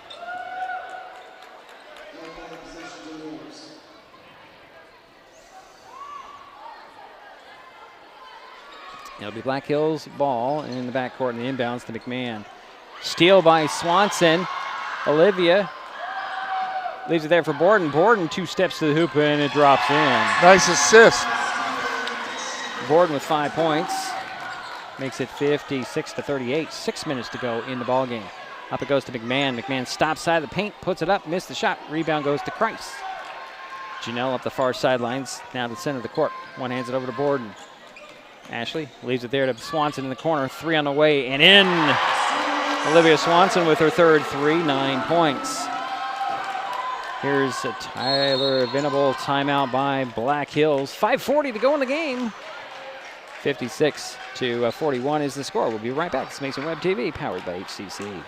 Speaker 2: It'll be Black Hills ball in the backcourt, and the inbounds to McMahon. Steal by Swanson. Olivia leaves it there for Borden. Borden 2 steps to the hoop and it drops in.
Speaker 3: Nice assist.
Speaker 2: Borden with 5 points. Makes it 56-38. 6 minutes to go in the ball game. Up it goes to McMahon. McMahon stops side of the paint, puts it up, missed the shot. Rebound goes to Kreis. Janelle up the far sidelines, now to the center of the court. One hands it over to Borden. Ashley leaves it there to Swanson in the corner. 3 on the way and in. Olivia Swanson with her third 3, 9 points. Here's a Tyler Venable timeout by Black Hills. 5:40 to go in the game. 56-41 is the score. We'll be right back. It's Mason Web TV, powered by HCC.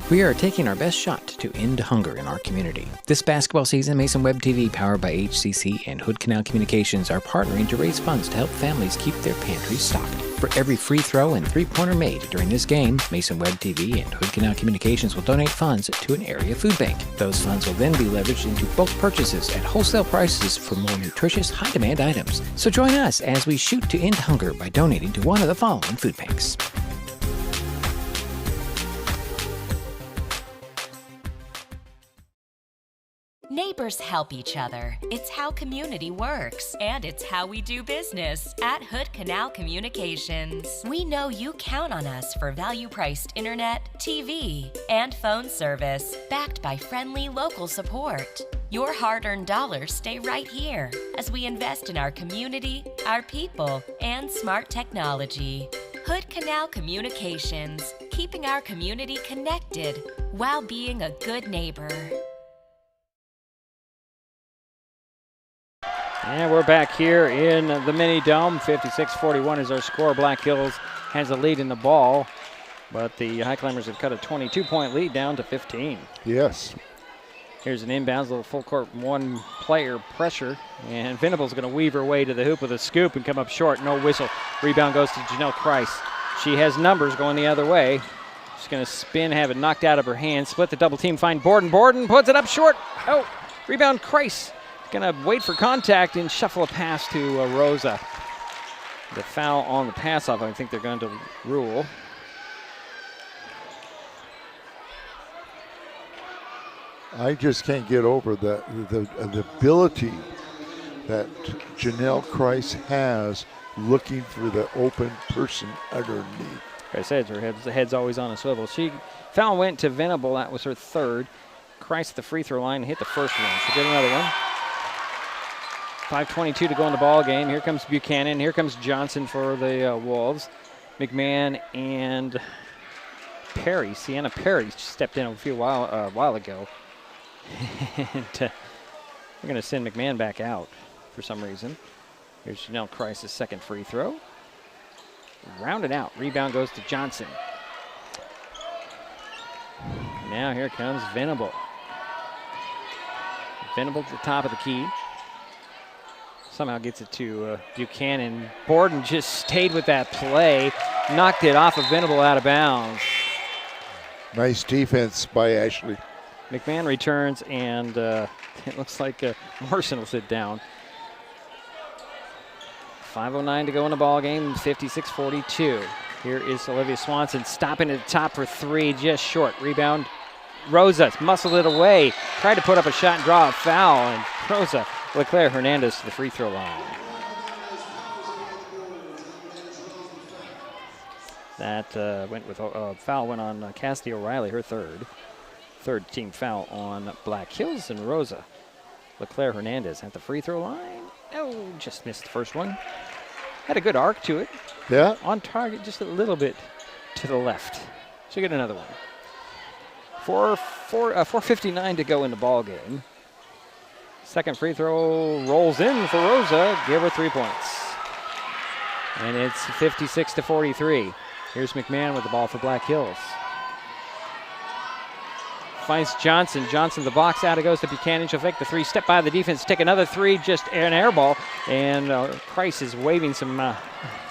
Speaker 16: We are taking our best shot to end hunger in our community. This basketball season, Mason Web TV, powered by HCC and Hood Canal Communications, are partnering to raise funds to help families keep their pantries stocked. For every free throw and three-pointer made during this game, Mason Web TV and Hood Canal Communications will donate funds to an area food bank. Those funds will then be leveraged into bulk purchases at wholesale prices for more nutritious, high-demand items. So join us as we shoot to end hunger by donating to one of the following food banks.
Speaker 13: Neighbors help each other. It's how community works, and it's how we do business at Hood Canal Communications. We know you count on us for value-priced internet, TV, and phone service, backed by friendly local support. Your hard-earned dollars stay right here as we invest in our community, our people, and smart technology. Hood Canal Communications, keeping our community connected while being a good neighbor.
Speaker 2: And we're back here in the mini dome. 56-41 is our score. Black Hills has a lead in the ball, but the Highclimbers have cut a 22-point lead down to 15.
Speaker 3: Yes.
Speaker 2: Here's an inbounds, a little full court one-player pressure, and Venable's going to weave her way to the hoop with a scoop and come up short. No whistle. Rebound goes to Janelle Kreis. She has numbers going the other way. She's going to spin, have it knocked out of her hand, split the double team, find Borden. Borden puts it up short. Oh, rebound Kreis. Going to wait for contact and shuffle a pass to Rosa. The foul on the pass off, I think they're going to rule.
Speaker 3: I just can't get over the ability that Janelle Kreis has looking for the open person underneath.
Speaker 2: Like I said, her head's always on a swivel. Foul went to Venable. That was her third. Kreis at the free throw line hit the first one. She'll get another one. 5:22 to go in the ball game. Here comes Buchanan. Here comes Johnson for the Wolves. McMahon and Perry. Sienna Perry stepped in a while ago. And we're going to send McMahon back out for some reason. Here's Janelle Kreis' second free throw. Rounded out. Rebound goes to Johnson. Now here comes Venable. Venable to the top of the key. Somehow gets it to Buchanan. Borden just stayed with that play. Knocked it off of Venable out of bounds.
Speaker 3: Nice defense by Ashley.
Speaker 2: McMahon returns, and it looks like Morrison will sit down. 5:09 to go in the ball game, 56-42. Here is Olivia Swanson stopping at the top for three, just short. Rebound, Rosa muscled it away. Tried to put up a shot and draw a foul, and Rosa Leclerc Hernandez to the free throw line. That went with foul went on Cassidy O'Reilly, her third team foul on Black Hills, and Rosa Leclerc Hernandez at the free throw line. Oh, just missed the first one. Had a good arc to it.
Speaker 3: Yeah.
Speaker 2: On target, just a little bit to the left. She'll get another one. 4:59 to go in the ball game. Second free throw rolls in for Rosa. Give her 3 points. And it's 56-43. Here's McMahon with the ball for Black Hills. Finds Johnson. Johnson, the box out. It goes to Buchanan. She'll fake the three. Step by the defense. Take another three. Just an air ball. And Kreis is waving some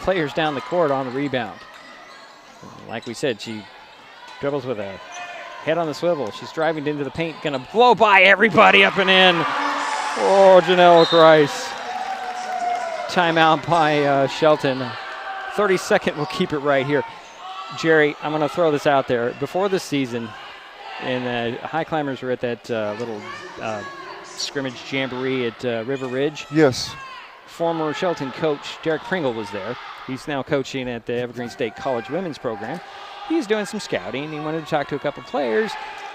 Speaker 2: players down the court on the rebound. Like we said, she dribbles with a head on the swivel. She's driving into the paint. Going to blow by everybody up and in. Oh, Janelle Kreis. Timeout by Shelton. 32nd, we'll keep it right here. Jerry, I'm going to throw this out there. Before the season, and Highclimbers were at that little scrimmage jamboree at River Ridge.
Speaker 3: Yes.
Speaker 2: former Shelton coach Derek Pringle was there. He's now coaching at the Evergreen State College women's program. He's doing some scouting. He wanted to talk to a couple players,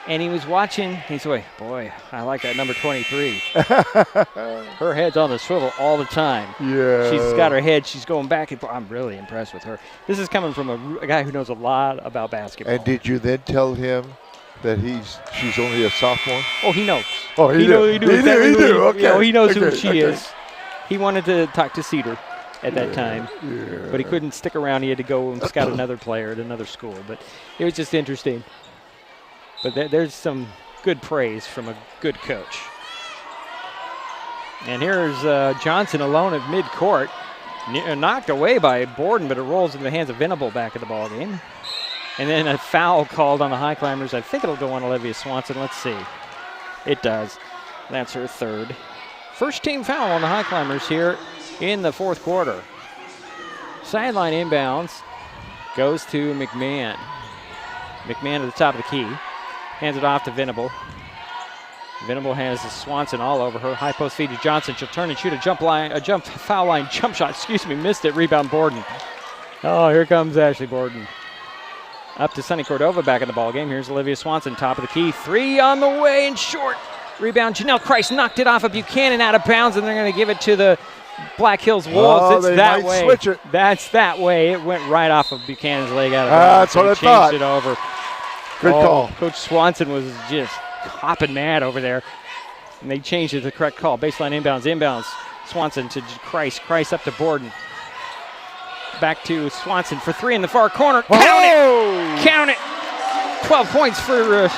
Speaker 2: and he was watching. He said, boy, I like that number 23. Her head's on the swivel all the time.
Speaker 3: Yeah.
Speaker 2: She's got her head. She's going back and forth. I'm really impressed with her. This is coming from a guy who knows a lot about basketball.
Speaker 3: And did you then tell him that she's only a sophomore?
Speaker 2: Oh, he knows.
Speaker 3: Oh, he knew.
Speaker 2: He knew. Okay. You know, he knows who she is. He wanted to talk to Cedar at that time, but he couldn't stick around. He had to go and scout another player at another school. But it was just interesting. But there's some good praise from a good coach. And here's Johnson alone at midcourt. Knocked away by Borden, but it rolls into the hands of Venable back at the ball game. And then a foul called on the Highclimbers. I think it'll go on Olivia Swanson. Let's see. It does. That's her third. First team foul on the Highclimbers here in the fourth quarter. Sideline inbounds goes to McMahon. McMahon at the top of the key. Hands it off to Venable. Venable has Swanson all over her. High post feed to Johnson. She'll turn and shoot a foul line jump shot. Missed it. Rebound Borden. Oh, here comes Ashley Borden. Up to Sunny Cordova back in the ball game. Here's Olivia Swanson, top of the key. Three on the way and short. Rebound. Janelle Christ knocked it off of Buchanan out of bounds, and they're going to give it to the Black Hills Wolves. It's that way.
Speaker 3: Switch it.
Speaker 2: That's that way. It went right off of Buchanan's leg out of bounds.
Speaker 3: That's what I thought.
Speaker 2: Changed it over.
Speaker 3: Good call.
Speaker 2: Coach Swanson was just hopping mad over there, and they changed it to the correct call. Baseline inbounds. Swanson to Christ. Christ up to Borden. Back to Swanson for three in the far corner. Count it. 12 points for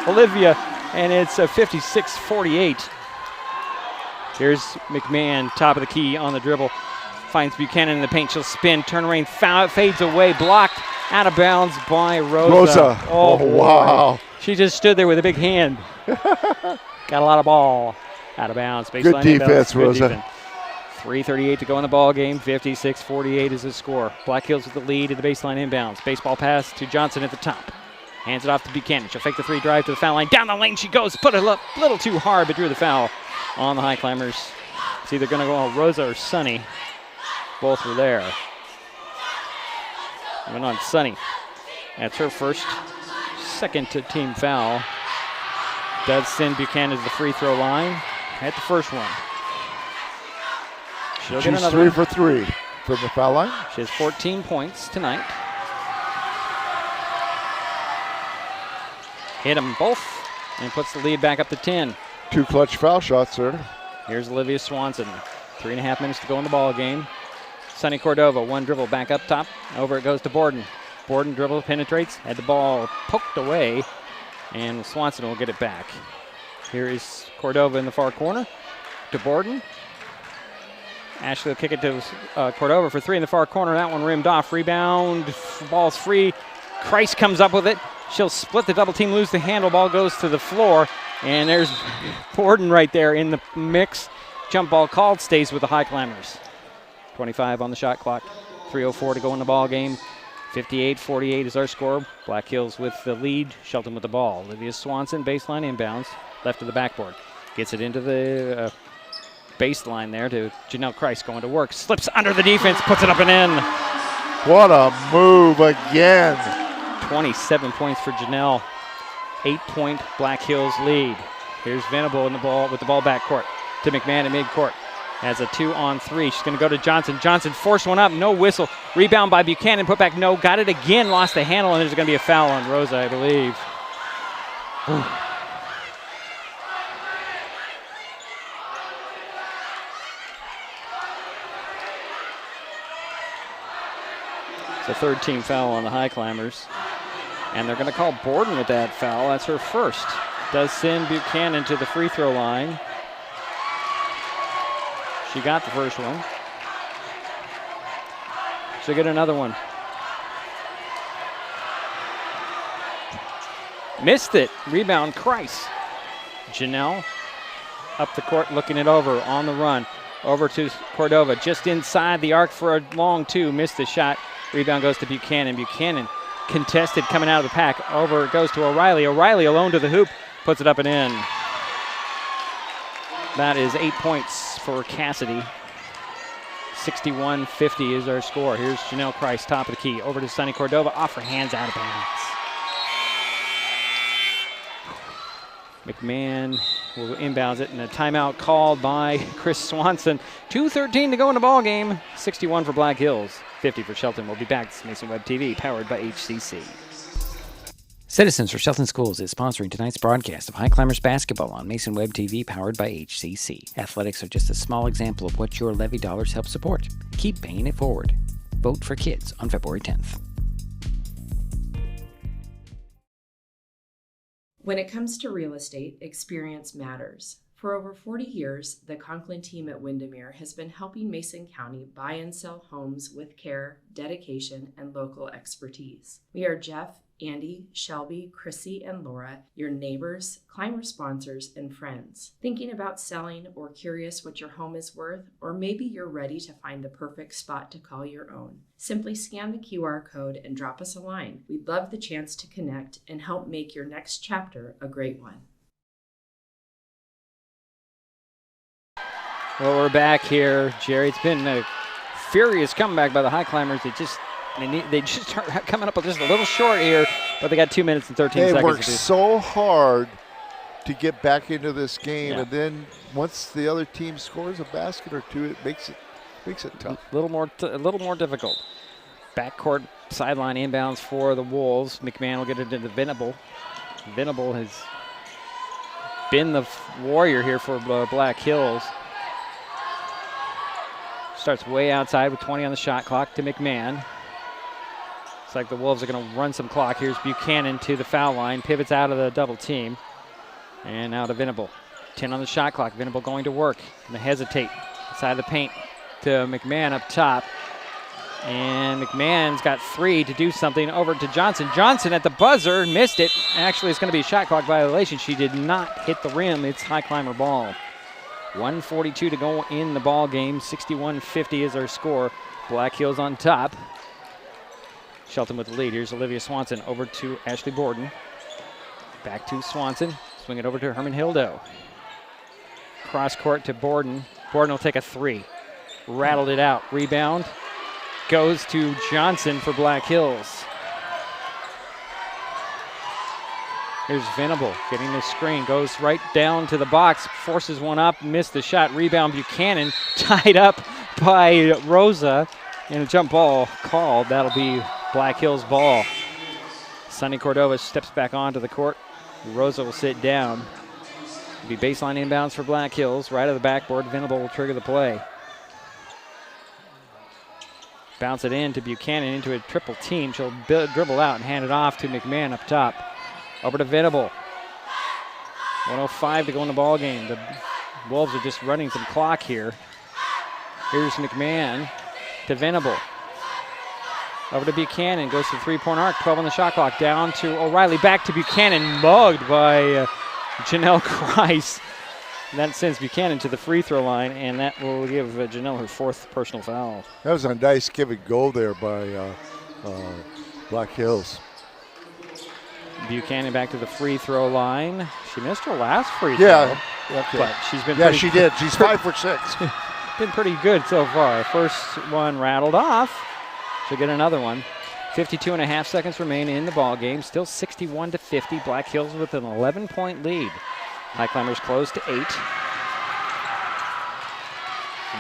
Speaker 2: Olivia, and it's a 56-48. Here's McMahon, top of the key on the dribble. Finds Buchanan in the paint. She'll spin, turn around, foul, fades away, blocked, out of bounds by Rosa.
Speaker 3: Oh, wow.
Speaker 2: She just stood there with a big hand. Got a lot of ball out of bounds.
Speaker 3: Good defense, Rosa.
Speaker 2: Defense. 3:38 to go in the ball game. 56-48 is the score. Black Hills with the lead at the baseline inbounds. Baseball pass to Johnson at the top. Hands it off to Buchanan. She'll fake the three, drive to the foul line. Down the lane she goes. Put it a little too hard, but drew the foul on the Highclimbers. It's either going to go on Rosa or Sunny. Both were there. Went on Sunny. That's her second team foul. Does send Buchanan to the free throw line at the first one.
Speaker 3: She's 3 for 3 from the foul line.
Speaker 2: She has 14 points tonight. Hit them both and puts the lead back up to 10.
Speaker 3: 2 clutch foul shots there.
Speaker 2: Here's Olivia Swanson. 3.5 minutes to go in the ball game. Sunny Cordova, one dribble back up top. Over it goes to Borden. Borden dribble penetrates, had the ball poked away, and Swanson will get it back. Here is Cordova in the far corner to Borden. Ashley will kick it to Cordova for three in the far corner. That one rimmed off. Rebound. Ball's free. Christ comes up with it. She'll split the double team, lose the handle. Ball goes to the floor. And there's Borden right there in the mix. Jump ball called. Stays with the Highclimbers. 25 on the shot clock. 3:04 to go in the ball game. 58-48 is our score. Black Hills with the lead. Shelton with the ball. Olivia Swanson, baseline inbounds. Left of the backboard. Gets it into the baseline there to Janelle Christ going to work. Slips under the defense, puts it up and in.
Speaker 3: What a move again.
Speaker 2: 27 points for Janelle. 8-point Black Hills lead. Here's Venable in the ball with the ball backcourt to McMahon at midcourt. Has a 2-on-3. She's going to go to Johnson. Johnson forced one up, no whistle. Rebound by Buchanan, put back, no. Got it again, lost the handle, and there's going to be a foul on Rosa, I believe. It's a third team foul on the Highclimbers. And they're going to call Borden with that foul. That's her first. Does send Buchanan to the free throw line. She got the first one. She'll get another one. Missed it. Rebound, Christ. Janelle up the court, looking it over on the run. Over to Cordova, just inside the arc for a long two. Missed the shot. Rebound goes to Buchanan. Buchanan contested coming out of the pack. Over it goes to O'Reilly. O'Reilly alone to the hoop. Puts it up and in. That is 8 points for Cassidy. 61-50 is our score. Here's Janelle Christ, top of the key. Over to Sunny Cordova. Off her hands, out of bounds. McMahon will inbounds it, and a timeout called by Chris Swanson. 2:13 to go in the ball game. 61 for Black Hills, 50 for Shelton. We'll be back. This is Mason Web TV, powered by HCC.
Speaker 16: Citizens for Shelton Schools is sponsoring tonight's broadcast of Highclimbers basketball on Mason Web TV, powered by HCC. Athletics are just a small example of what your levy dollars help support. Keep paying it forward. Vote for kids on February 10th.
Speaker 7: When it comes to real estate, experience matters. For over 40 years, the Conklin team at Windermere has been helping Mason County buy and sell homes with care, dedication, and local expertise. We are Jeff, Andy, Shelby, Chrissy, and Laura, your neighbors, climber sponsors, and friends. Thinking about selling or curious what your home is worth, or maybe you're ready to find the perfect spot to call your own. Simply scan the QR code and drop us a line. We'd love the chance to connect and help make your next chapter a great one.
Speaker 2: Well, we're back here, Jerry. It's been a furious comeback by the Highclimbers. They just are coming up just a little short here, but they got 2 minutes and 13 seconds.
Speaker 3: They worked so hard to get back into this game, and then once the other team scores a basket or two, it makes it tough.
Speaker 2: A little more difficult. Backcourt sideline inbounds for the Wolves. McMahon will get it into Venable. Venable has been the warrior here for Black Hills. Starts way outside with 20 on the shot clock to McMahon. It's like the Wolves are going to run some clock. Here's Buchanan to the foul line. Pivots out of the double team. And now to Venable. 10 on the shot clock. Venable going to work. Going to hesitate. Inside the paint to McMahon up top. And McMahon's got 3 to do something. Over to Johnson. Johnson at the buzzer. Missed it. Actually, it's going to be a shot clock violation. She did not hit the rim. It's Highclimber ball. 1:42 to go in the ball game. 61-50 is our score. Black Hills on top. Shelton with the lead. Here's Olivia Swanson over to Ashley Borden. Back to Swanson. Swing it over to Herman Hildo. Cross court to Borden. Borden will take a 3. Rattled it out. Rebound goes to Johnson for Black Hills. Here's Venable getting the screen. Goes right down to the box. Forces one up. Missed the shot. Rebound Buchanan. Tied up by Rosa. And a jump ball called. That'll be Black Hills ball. Sunny Cordova steps back onto the court. Rosa will sit down. It'll be baseline inbounds for Black Hills. Right of the backboard. Venable will trigger the play. Bounce it in to Buchanan into a triple team. She'll dribble out and hand it off to McMahon up top. Over to Venable. 1:05 to go in the ball game. The Wolves are just running some clock here. Here's McMahon to Venable. Over to Buchanan. Goes to the three-point arc. 12 on the shot clock. Down to O'Reilly. Back to Buchanan. Mugged by Janelle Christ. That sends Buchanan to the free throw line, and that will give Janelle her 4th personal foul.
Speaker 3: That was a nice give and go there by Black Hills.
Speaker 2: Buchanan back to the free throw line. She missed her last free throw.
Speaker 3: Yeah, okay.
Speaker 2: But she's been
Speaker 3: she did. She's 5 for 6.
Speaker 2: Been pretty good so far. First one rattled off. She'll get another one. 52.5 seconds remain in the ball game. Still 61-50. Black Hills with an 11-point lead. Highclimbers close to 8.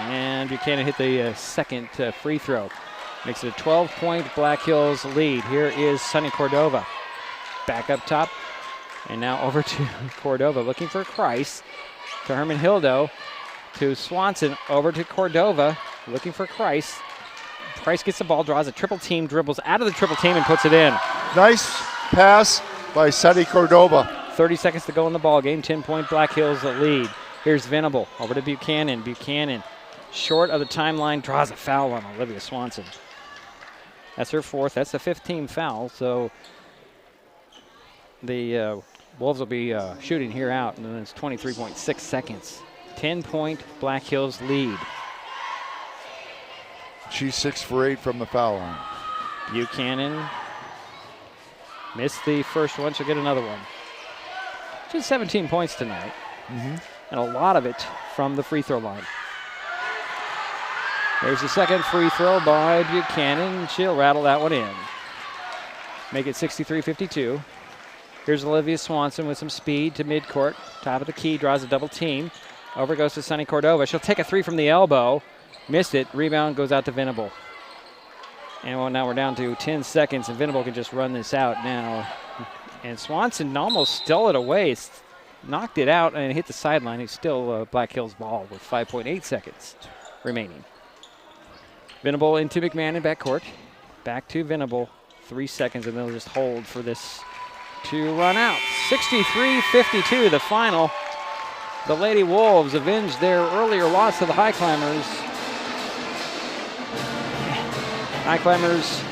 Speaker 2: And Buchanan hit the second free throw. Makes it a 12-point Black Hills lead. Here is Sunny Cordova. Back up top. And now over to Cordova looking for Christ. To Herman Hildo. To Swanson. Over to Cordova looking for Christ. Price gets the ball, draws a triple team, dribbles out of the triple team and puts it in.
Speaker 3: Nice pass by Sunny Cordova.
Speaker 2: 30 seconds to go in the ball game. 10-point Black Hills lead. Here's Venable over to Buchanan. Buchanan short of the timeline, draws a foul on Olivia Swanson. That's her 4th. That's the 15th foul. So the Wolves will be shooting here out, and then it's 23.6 seconds. 10-point Black Hills lead.
Speaker 3: She's 6 for 8 from the foul line.
Speaker 2: Buchanan missed the first one. She'll get another one. She had 17 points tonight, and a lot of it from the free throw line. There's the second free throw by Buchanan. She'll rattle that one in. Make it 63-52. Here's Olivia Swanson with some speed to midcourt. Top of the key, draws a double team. Over goes to Sunny Cordova. She'll take a three from the elbow. Missed it. Rebound goes out to Venable. And now we're down to 10 seconds, and Venable can just run this out now. And Swanson almost stole it away. Knocked it out and hit the sideline. It's still Black Hills ball with 5.8 seconds remaining. Venable into McMahon in backcourt. Back to Venable. 3 seconds, and they'll just hold for this to run out. 63-52, the final. The Lady Wolves avenged their earlier loss to the Highclimbers. Highclimbers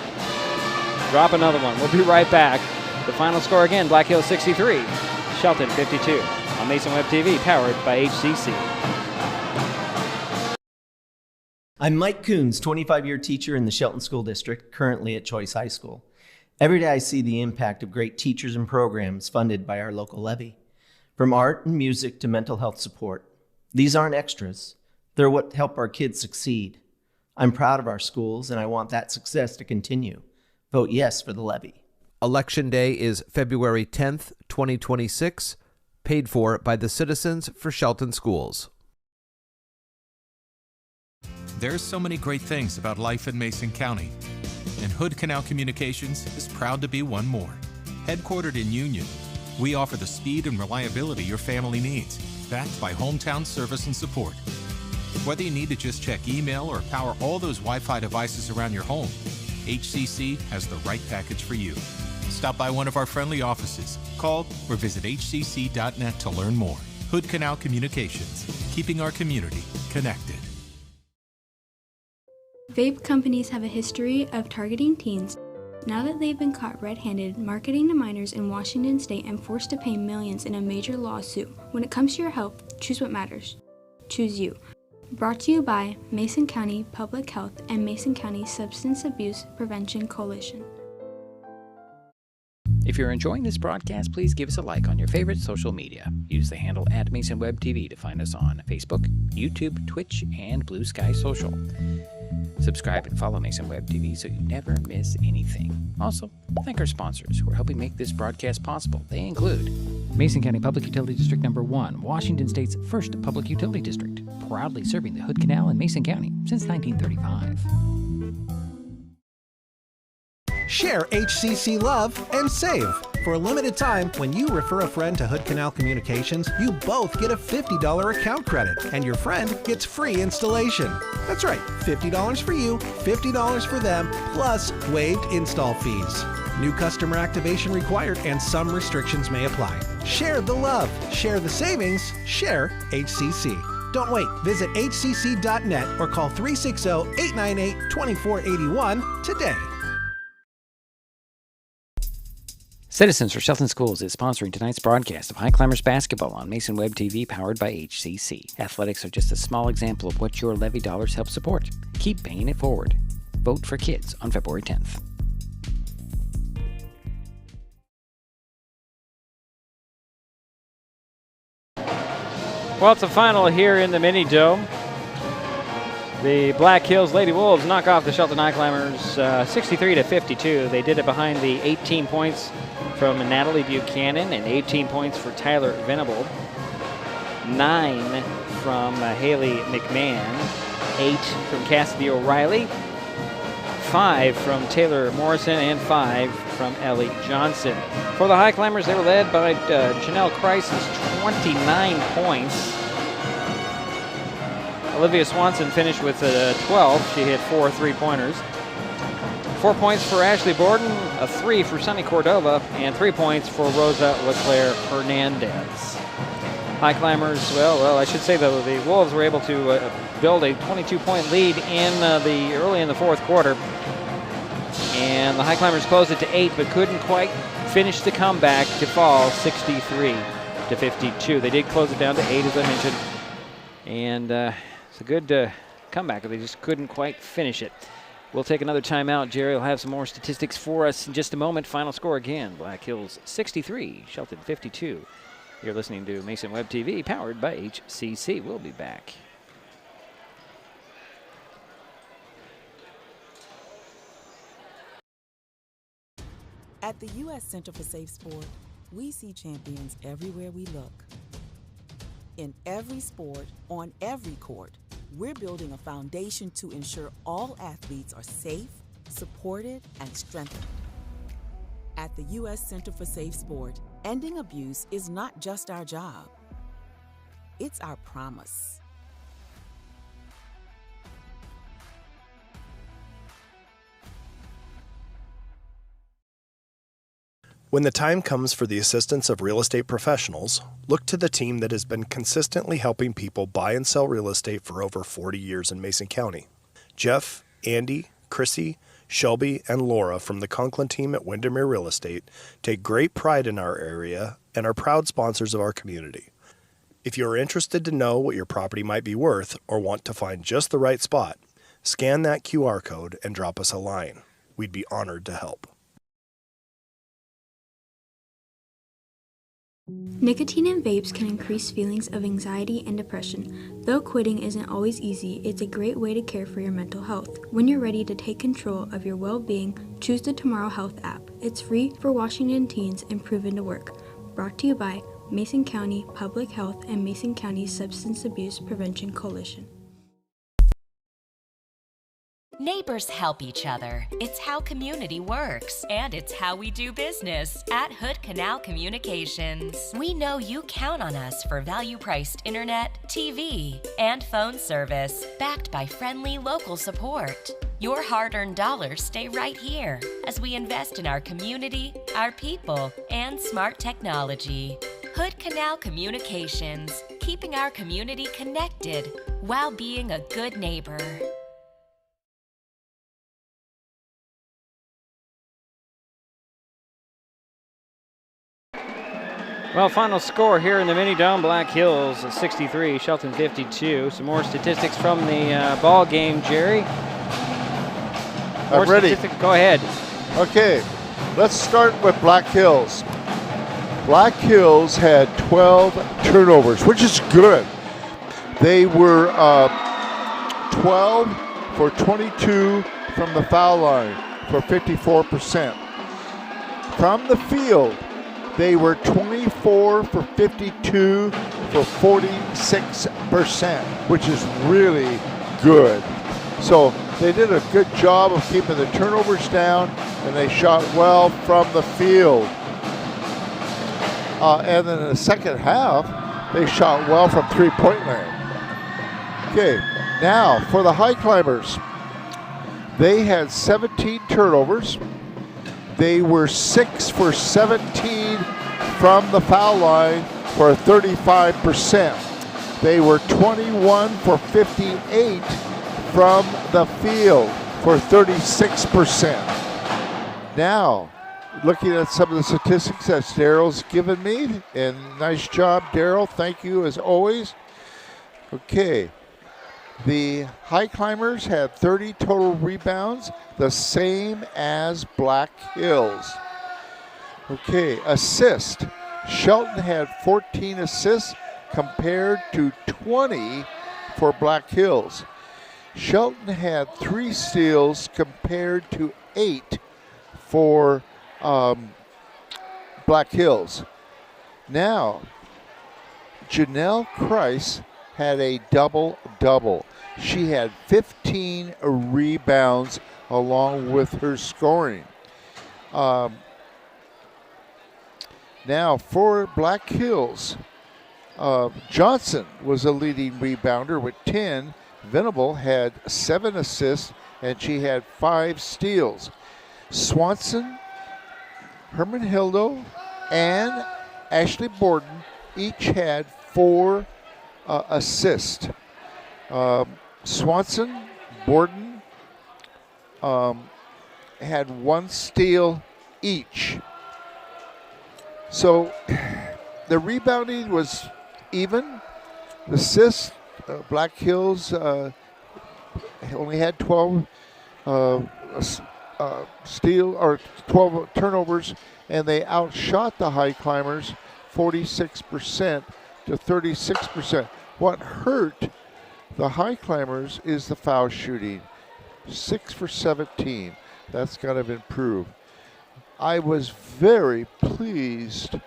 Speaker 2: drop another one. We'll be right back. The final score again, Black Hills 63, Shelton 52 on Mason Web TV, powered by HCC.
Speaker 17: I'm Mike Coons, 25-year teacher in the Shelton School District, currently at Choice High School. Every day I see the impact of great teachers and programs funded by our local levy. From art and music to mental health support. These aren't extras. They're what help our kids succeed. I'm proud of our schools, and I want that success to continue. Vote yes for the levy.
Speaker 6: Election Day is February 10th, 2026, paid for by the Citizens for Shelton Schools.
Speaker 18: There's so many great things about life in Mason County, and Hood Canal Communications is proud to be one more. Headquartered in Union, we offer the speed and reliability your family needs, backed by hometown service and support. Whether you need to just check email or power all those Wi-Fi devices around your home, HCC has the right package for you. Stop by one of our friendly offices, call, or visit hcc.net to learn more. Hood Canal Communications, keeping our community connected.
Speaker 19: Vape companies have a history of targeting teens. Now that they've been caught red-handed marketing to minors in Washington state and forced to pay millions in a major lawsuit, when it comes to your health, choose what matters. Choose you. Brought to you by Mason County Public Health and Mason County Substance Abuse Prevention Coalition.
Speaker 16: If you're enjoying this broadcast, please give us a like on your favorite social media. Use the handle @MasonWebTV to find us on Facebook, YouTube, Twitch, and Blue Sky Social. Subscribe and follow Mason Web TV so you never miss anything. Also, thank our sponsors who are helping make this broadcast possible. They include Mason County Public Utility District Number 1, Washington State's first public utility district, proudly serving the Hood Canal in Mason County since 1935.
Speaker 4: Share HCC love and save. For a limited time, when you refer a friend to Hood Canal Communications, you both get a $50 account credit, and your friend gets free installation. That's right, $50 for you, $50 for them, plus waived install fees. New customer activation required, and some restrictions may apply. Share the love, share the savings, share HCC. Don't wait. Visit hcc.net or call 360-898-2481 today.
Speaker 16: Citizens for Shelton Schools is sponsoring tonight's broadcast of Highclimbers basketball on Mason Web TV, powered by HCC. Athletics are just a small example of what your levy dollars help support. Keep paying it forward. Vote for kids on February 10th.
Speaker 2: Well, it's a final here in the Mini Dome. The Black Hills Lady Wolves knock off the Shelton Highclimbers 63-52. They did it behind the 18 points from Natalie Buchanan and 18 points for Tyler Venable. 9 from Haley McMahon. 8 from Cassidy O'Reilly. 5 from Taylor Morrison and 5 from Ellie Johnson. For the Highclimbers, they were led by Janelle Crisis, 29 points. Olivia Swanson finished with 12. She hit 4 three-pointers. 4 points for Ashley Borden, a 3 for Sunny Cordova, and 3 points for Rosa LeClaire Hernandez. Highclimbers, well, I should say the Wolves were able to build a 22-point lead early in the fourth quarter. And the Highclimbers closed it to 8, but couldn't quite finish the comeback to fall 63-52. They did close it down to 8, as I mentioned. And it's a good comeback. They just couldn't quite finish it. We'll take another timeout. Jerry will have some more statistics for us in just a moment. Final score again, Black Hills 63, Shelton 52. You're listening to Mason Web TV, powered by HCC. We'll be back.
Speaker 15: At the U.S. Center for Safe Sport, we see champions everywhere we look. In every sport, on every court, we're building a foundation to ensure all athletes are safe, supported, and strengthened. At the U.S. Center for Safe Sport, ending abuse is not just our job, it's our promise.
Speaker 12: When the time comes for the assistance of real estate professionals, look to the team that has been consistently helping people buy and sell real estate for over 40 years in Mason County. Jeff, Andy, Chrissy, Shelby, and Laura from the Conklin team at Windermere Real Estate take great pride in our area and are proud sponsors of our community. If you are interested to know what your property might be worth or want to find just the right spot, scan that QR code and drop us a line. We'd be honored to help.
Speaker 19: Nicotine in vapes can increase feelings of anxiety and depression. Though quitting isn't always easy, it's a great way to care for your mental health. When you're ready to take control of your well-being, choose the Tomorrow Health app. It's free for Washington teens and proven to work. Brought to you by Mason County Public Health and Mason County Substance Abuse Prevention Coalition.
Speaker 13: Neighbors help each other. It's how community works, and it's how we do business at Hood Canal Communications. We know you count on us for value-priced internet, TV, and phone service, backed by friendly local support. Your hard-earned dollars stay right here as we invest in our community, our people, and smart technology. Hood Canal Communications, keeping our community connected while being a good neighbor.
Speaker 2: Well, final score here in the Mini Dome, Black Hills 63, Shelton 52. Some more statistics from the ball game, Jerry.
Speaker 3: I'm ready.
Speaker 2: Go ahead.
Speaker 3: Okay, let's start with Black Hills. Black Hills had 12 turnovers, which is good. They were 12 for 22 from the foul line for 54%. From the field, they were 24 for 52 for 46%, which is really good. So they did a good job of keeping the turnovers down, and they shot well from the field. And then in the second half, they shot well from three-point land. Okay, now for the Highclimbers. They had 17 turnovers. They were 6 for 17 from the foul line for 35%. They were 21 for 58 from the field for 36%. Now, looking at some of the statistics that Daryl's given me, and nice job, Daryl. Thank you as always. Okay. The Highclimbers had 30 total rebounds, the same as Black Hills. Okay, assist. Shelton had 14 assists compared to 20 for Black Hills. Shelton had 3 steals compared to 8 for Black Hills. Now, Janelle Kreis had a double-double. She had 15 rebounds along with her scoring. Now for Black Hills, Johnson was a leading rebounder with 10. Venable had 7 assists and she had 5 steals. Swanson, Hermanhildo, and Ashley Borden each had 4 assists. Swanson, Borden had 1 steal each. So the rebounding was even. The assists, Black Hills only had 12 steal or 12 turnovers, and they outshot the Highclimbers 46% to 36%. What hurt the Highclimbers is the foul shooting. 6 for 17. That's got to improve. I was very pleased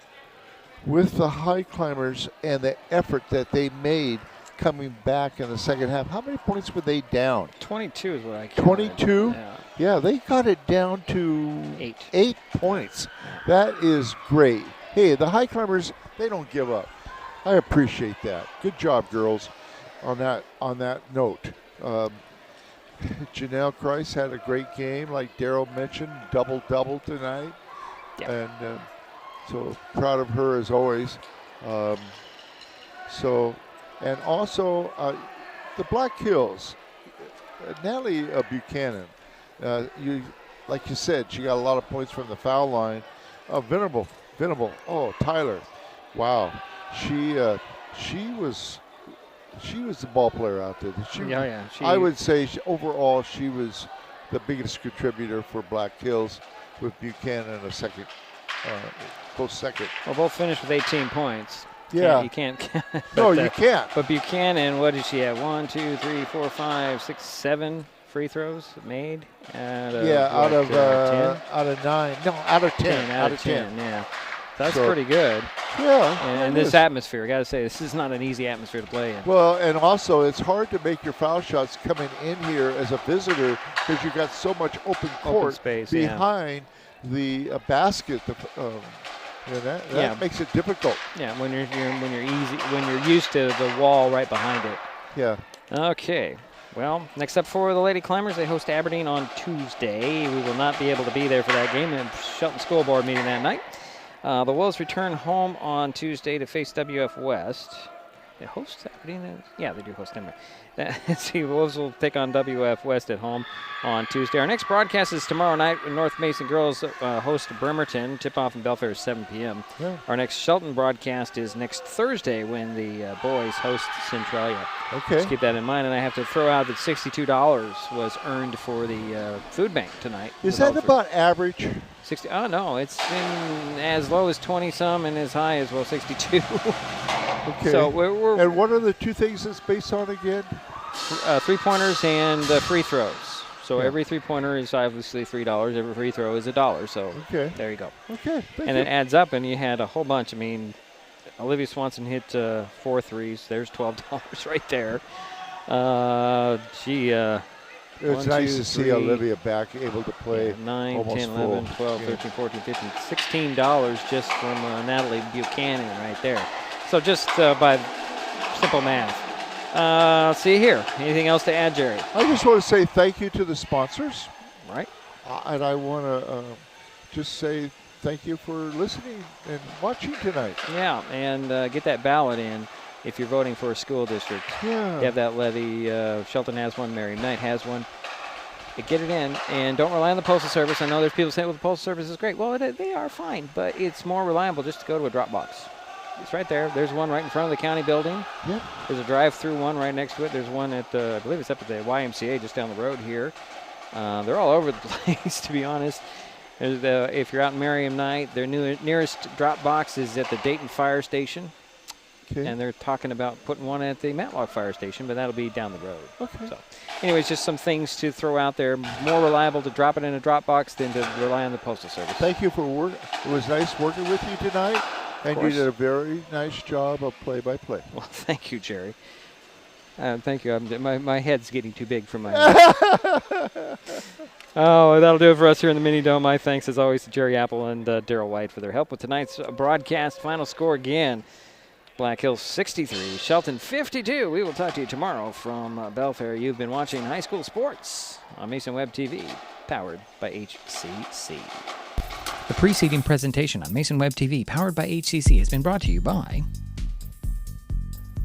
Speaker 3: with the Highclimbers and the effort that they made coming back in the second half. How many points were they down?
Speaker 2: 22 is what I counted.
Speaker 3: 22? Yeah, they got it down to 8 points. That is great. Hey, the Highclimbers, they don't give up. I appreciate that. Good job, girls, on that note. Janelle Christ had a great game, like Daryl mentioned, double-double tonight.
Speaker 2: Yep.
Speaker 3: And so proud of her as always. And also the Black Hills, Natalie Buchanan, like you said, she got a lot of points from the foul line. Venerable. Oh, Tyler, wow, she was the ball player out there. I would say overall she was the biggest contributor for Black Hills, with Buchanan a second, close second.
Speaker 2: Well, both finished with 18 points.
Speaker 3: Yeah.
Speaker 2: You can't.
Speaker 3: You can't.
Speaker 2: But Buchanan, what did she have? 1, 2, 3, 4, 5, 6, 7 free throws made? Out of 10?
Speaker 3: Out of 9. No, out of 10.
Speaker 2: Out of 10, yeah. That's pretty good.
Speaker 3: Yeah.
Speaker 2: And this atmosphere, I got to say, this is not an easy atmosphere to play in.
Speaker 3: Well, and also it's hard to make your foul shots coming in here as a visitor because you've got so much open court
Speaker 2: space,
Speaker 3: behind the basket. That makes it difficult.
Speaker 2: Yeah, when you're used to the wall right behind it.
Speaker 3: Yeah.
Speaker 2: Okay. Well, next up for the Lady Climbers, they host Aberdeen on Tuesday. We will not be able to be there for that game. And Shelton School Board meeting that night. The Wolves return home on Tuesday to face WF West. They host Aberdeen? Yeah, they do host them. Let's see, the Wolves will take on WF West at home on Tuesday. Our next broadcast is tomorrow night when North Mason girls host Bremerton. Tip-off in Belfair is 7 p.m.
Speaker 3: Yeah.
Speaker 2: Our next Shelton broadcast is next Thursday when the boys host Centralia.
Speaker 3: Okay.
Speaker 2: Just keep that in mind. And I have to throw out that $62 was earned for the food bank tonight.
Speaker 3: Is that about average?
Speaker 2: 60. Oh, no. It's been as low as 20-some and as high as, 62.
Speaker 3: Okay.
Speaker 2: So we're
Speaker 3: and what are the two things it's based on again?
Speaker 2: Three-pointers and free throws. So every three-pointer is obviously $3. Every free throw is $1. So there you go.
Speaker 3: Okay.
Speaker 2: And it adds up, and you had a whole bunch. I mean, Olivia Swanson hit 4 threes. There's $12 right there.
Speaker 3: It's nice to see Olivia back able to play
Speaker 2: 9,
Speaker 3: almost
Speaker 2: 10, 11,
Speaker 3: full.
Speaker 2: 12, 13, 14, 15, $16 just from Natalie Buchanan right there. So just by simple math. See here. Anything else to add, Jerry?
Speaker 3: I just want to say thank you to the sponsors.
Speaker 2: Right.
Speaker 3: And I want to just say thank you for listening and watching tonight.
Speaker 2: Yeah, and get that ballot in if you're voting for a school district.
Speaker 3: Yeah.
Speaker 2: You have that levy. Shelton has one. Mary Knight has one. Get it in, and don't rely on the Postal Service. I know there's people saying, well, the Postal Service is great. Well, they are fine, but it's more reliable just to go to a drop box. It's right there. There's one right in front of the county building.
Speaker 3: Yeah.
Speaker 2: There's a drive-through one right next to it. There's one at, I believe it's up at the YMCA just down the road here. They're all over the place, to be honest. If you're out in Merriam Knight, their nearest drop box is at the Dayton Fire Station.
Speaker 3: Okay.
Speaker 2: And they're talking about putting one at the Matlock Fire Station, but that'll be down the road.
Speaker 3: Okay.
Speaker 2: So, anyways, just some things to throw out there. More reliable to drop it in a drop box than to rely on the Postal Service.
Speaker 3: Thank you for work. It was nice working with you tonight. And you did a very nice job of play-by-play.
Speaker 2: Well, thank you, Jerry. Thank you. My head's getting too big for my Oh, that'll do it for us here in the Mini Dome. My thanks, as always, to Jerry Apple and Daryl White for their help with tonight's broadcast. Final score again, Black Hills 63, Shelton 52. We will talk to you tomorrow from Belfair. You've been watching High School Sports on Mason Web TV, powered by HCC.
Speaker 16: The preceding presentation on Mason Web TV, powered by HCC, has been brought to you by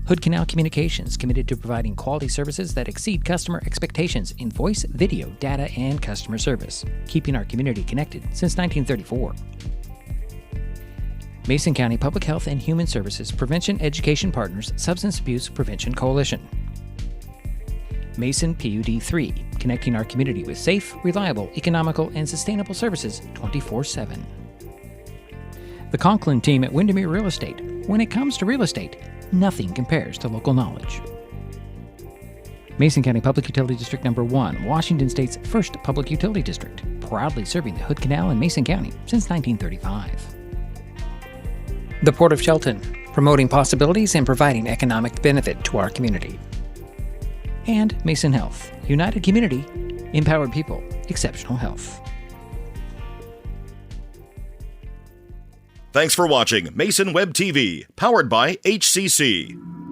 Speaker 16: Hood Canal Communications, committed to providing quality services that exceed customer expectations in voice, video, data, and customer service, keeping our community connected since 1934. Mason County Public Health and Human Services Prevention Education Partners Substance Abuse Prevention Coalition. Mason PUD 3, connecting our community with safe, reliable, economical, and sustainable services 24/7. The Conklin team at Windermere Real Estate. When it comes to real estate, nothing compares to local knowledge. Mason County Public Utility District Number 1, Washington State's first public utility district, proudly serving the Hood Canal in Mason County since 1935. The Port of Shelton, promoting possibilities and providing economic benefit to our community. And Mason Health, united community, empowered people, exceptional health.
Speaker 1: Thanks for watching Mason Web TV, powered by HCC.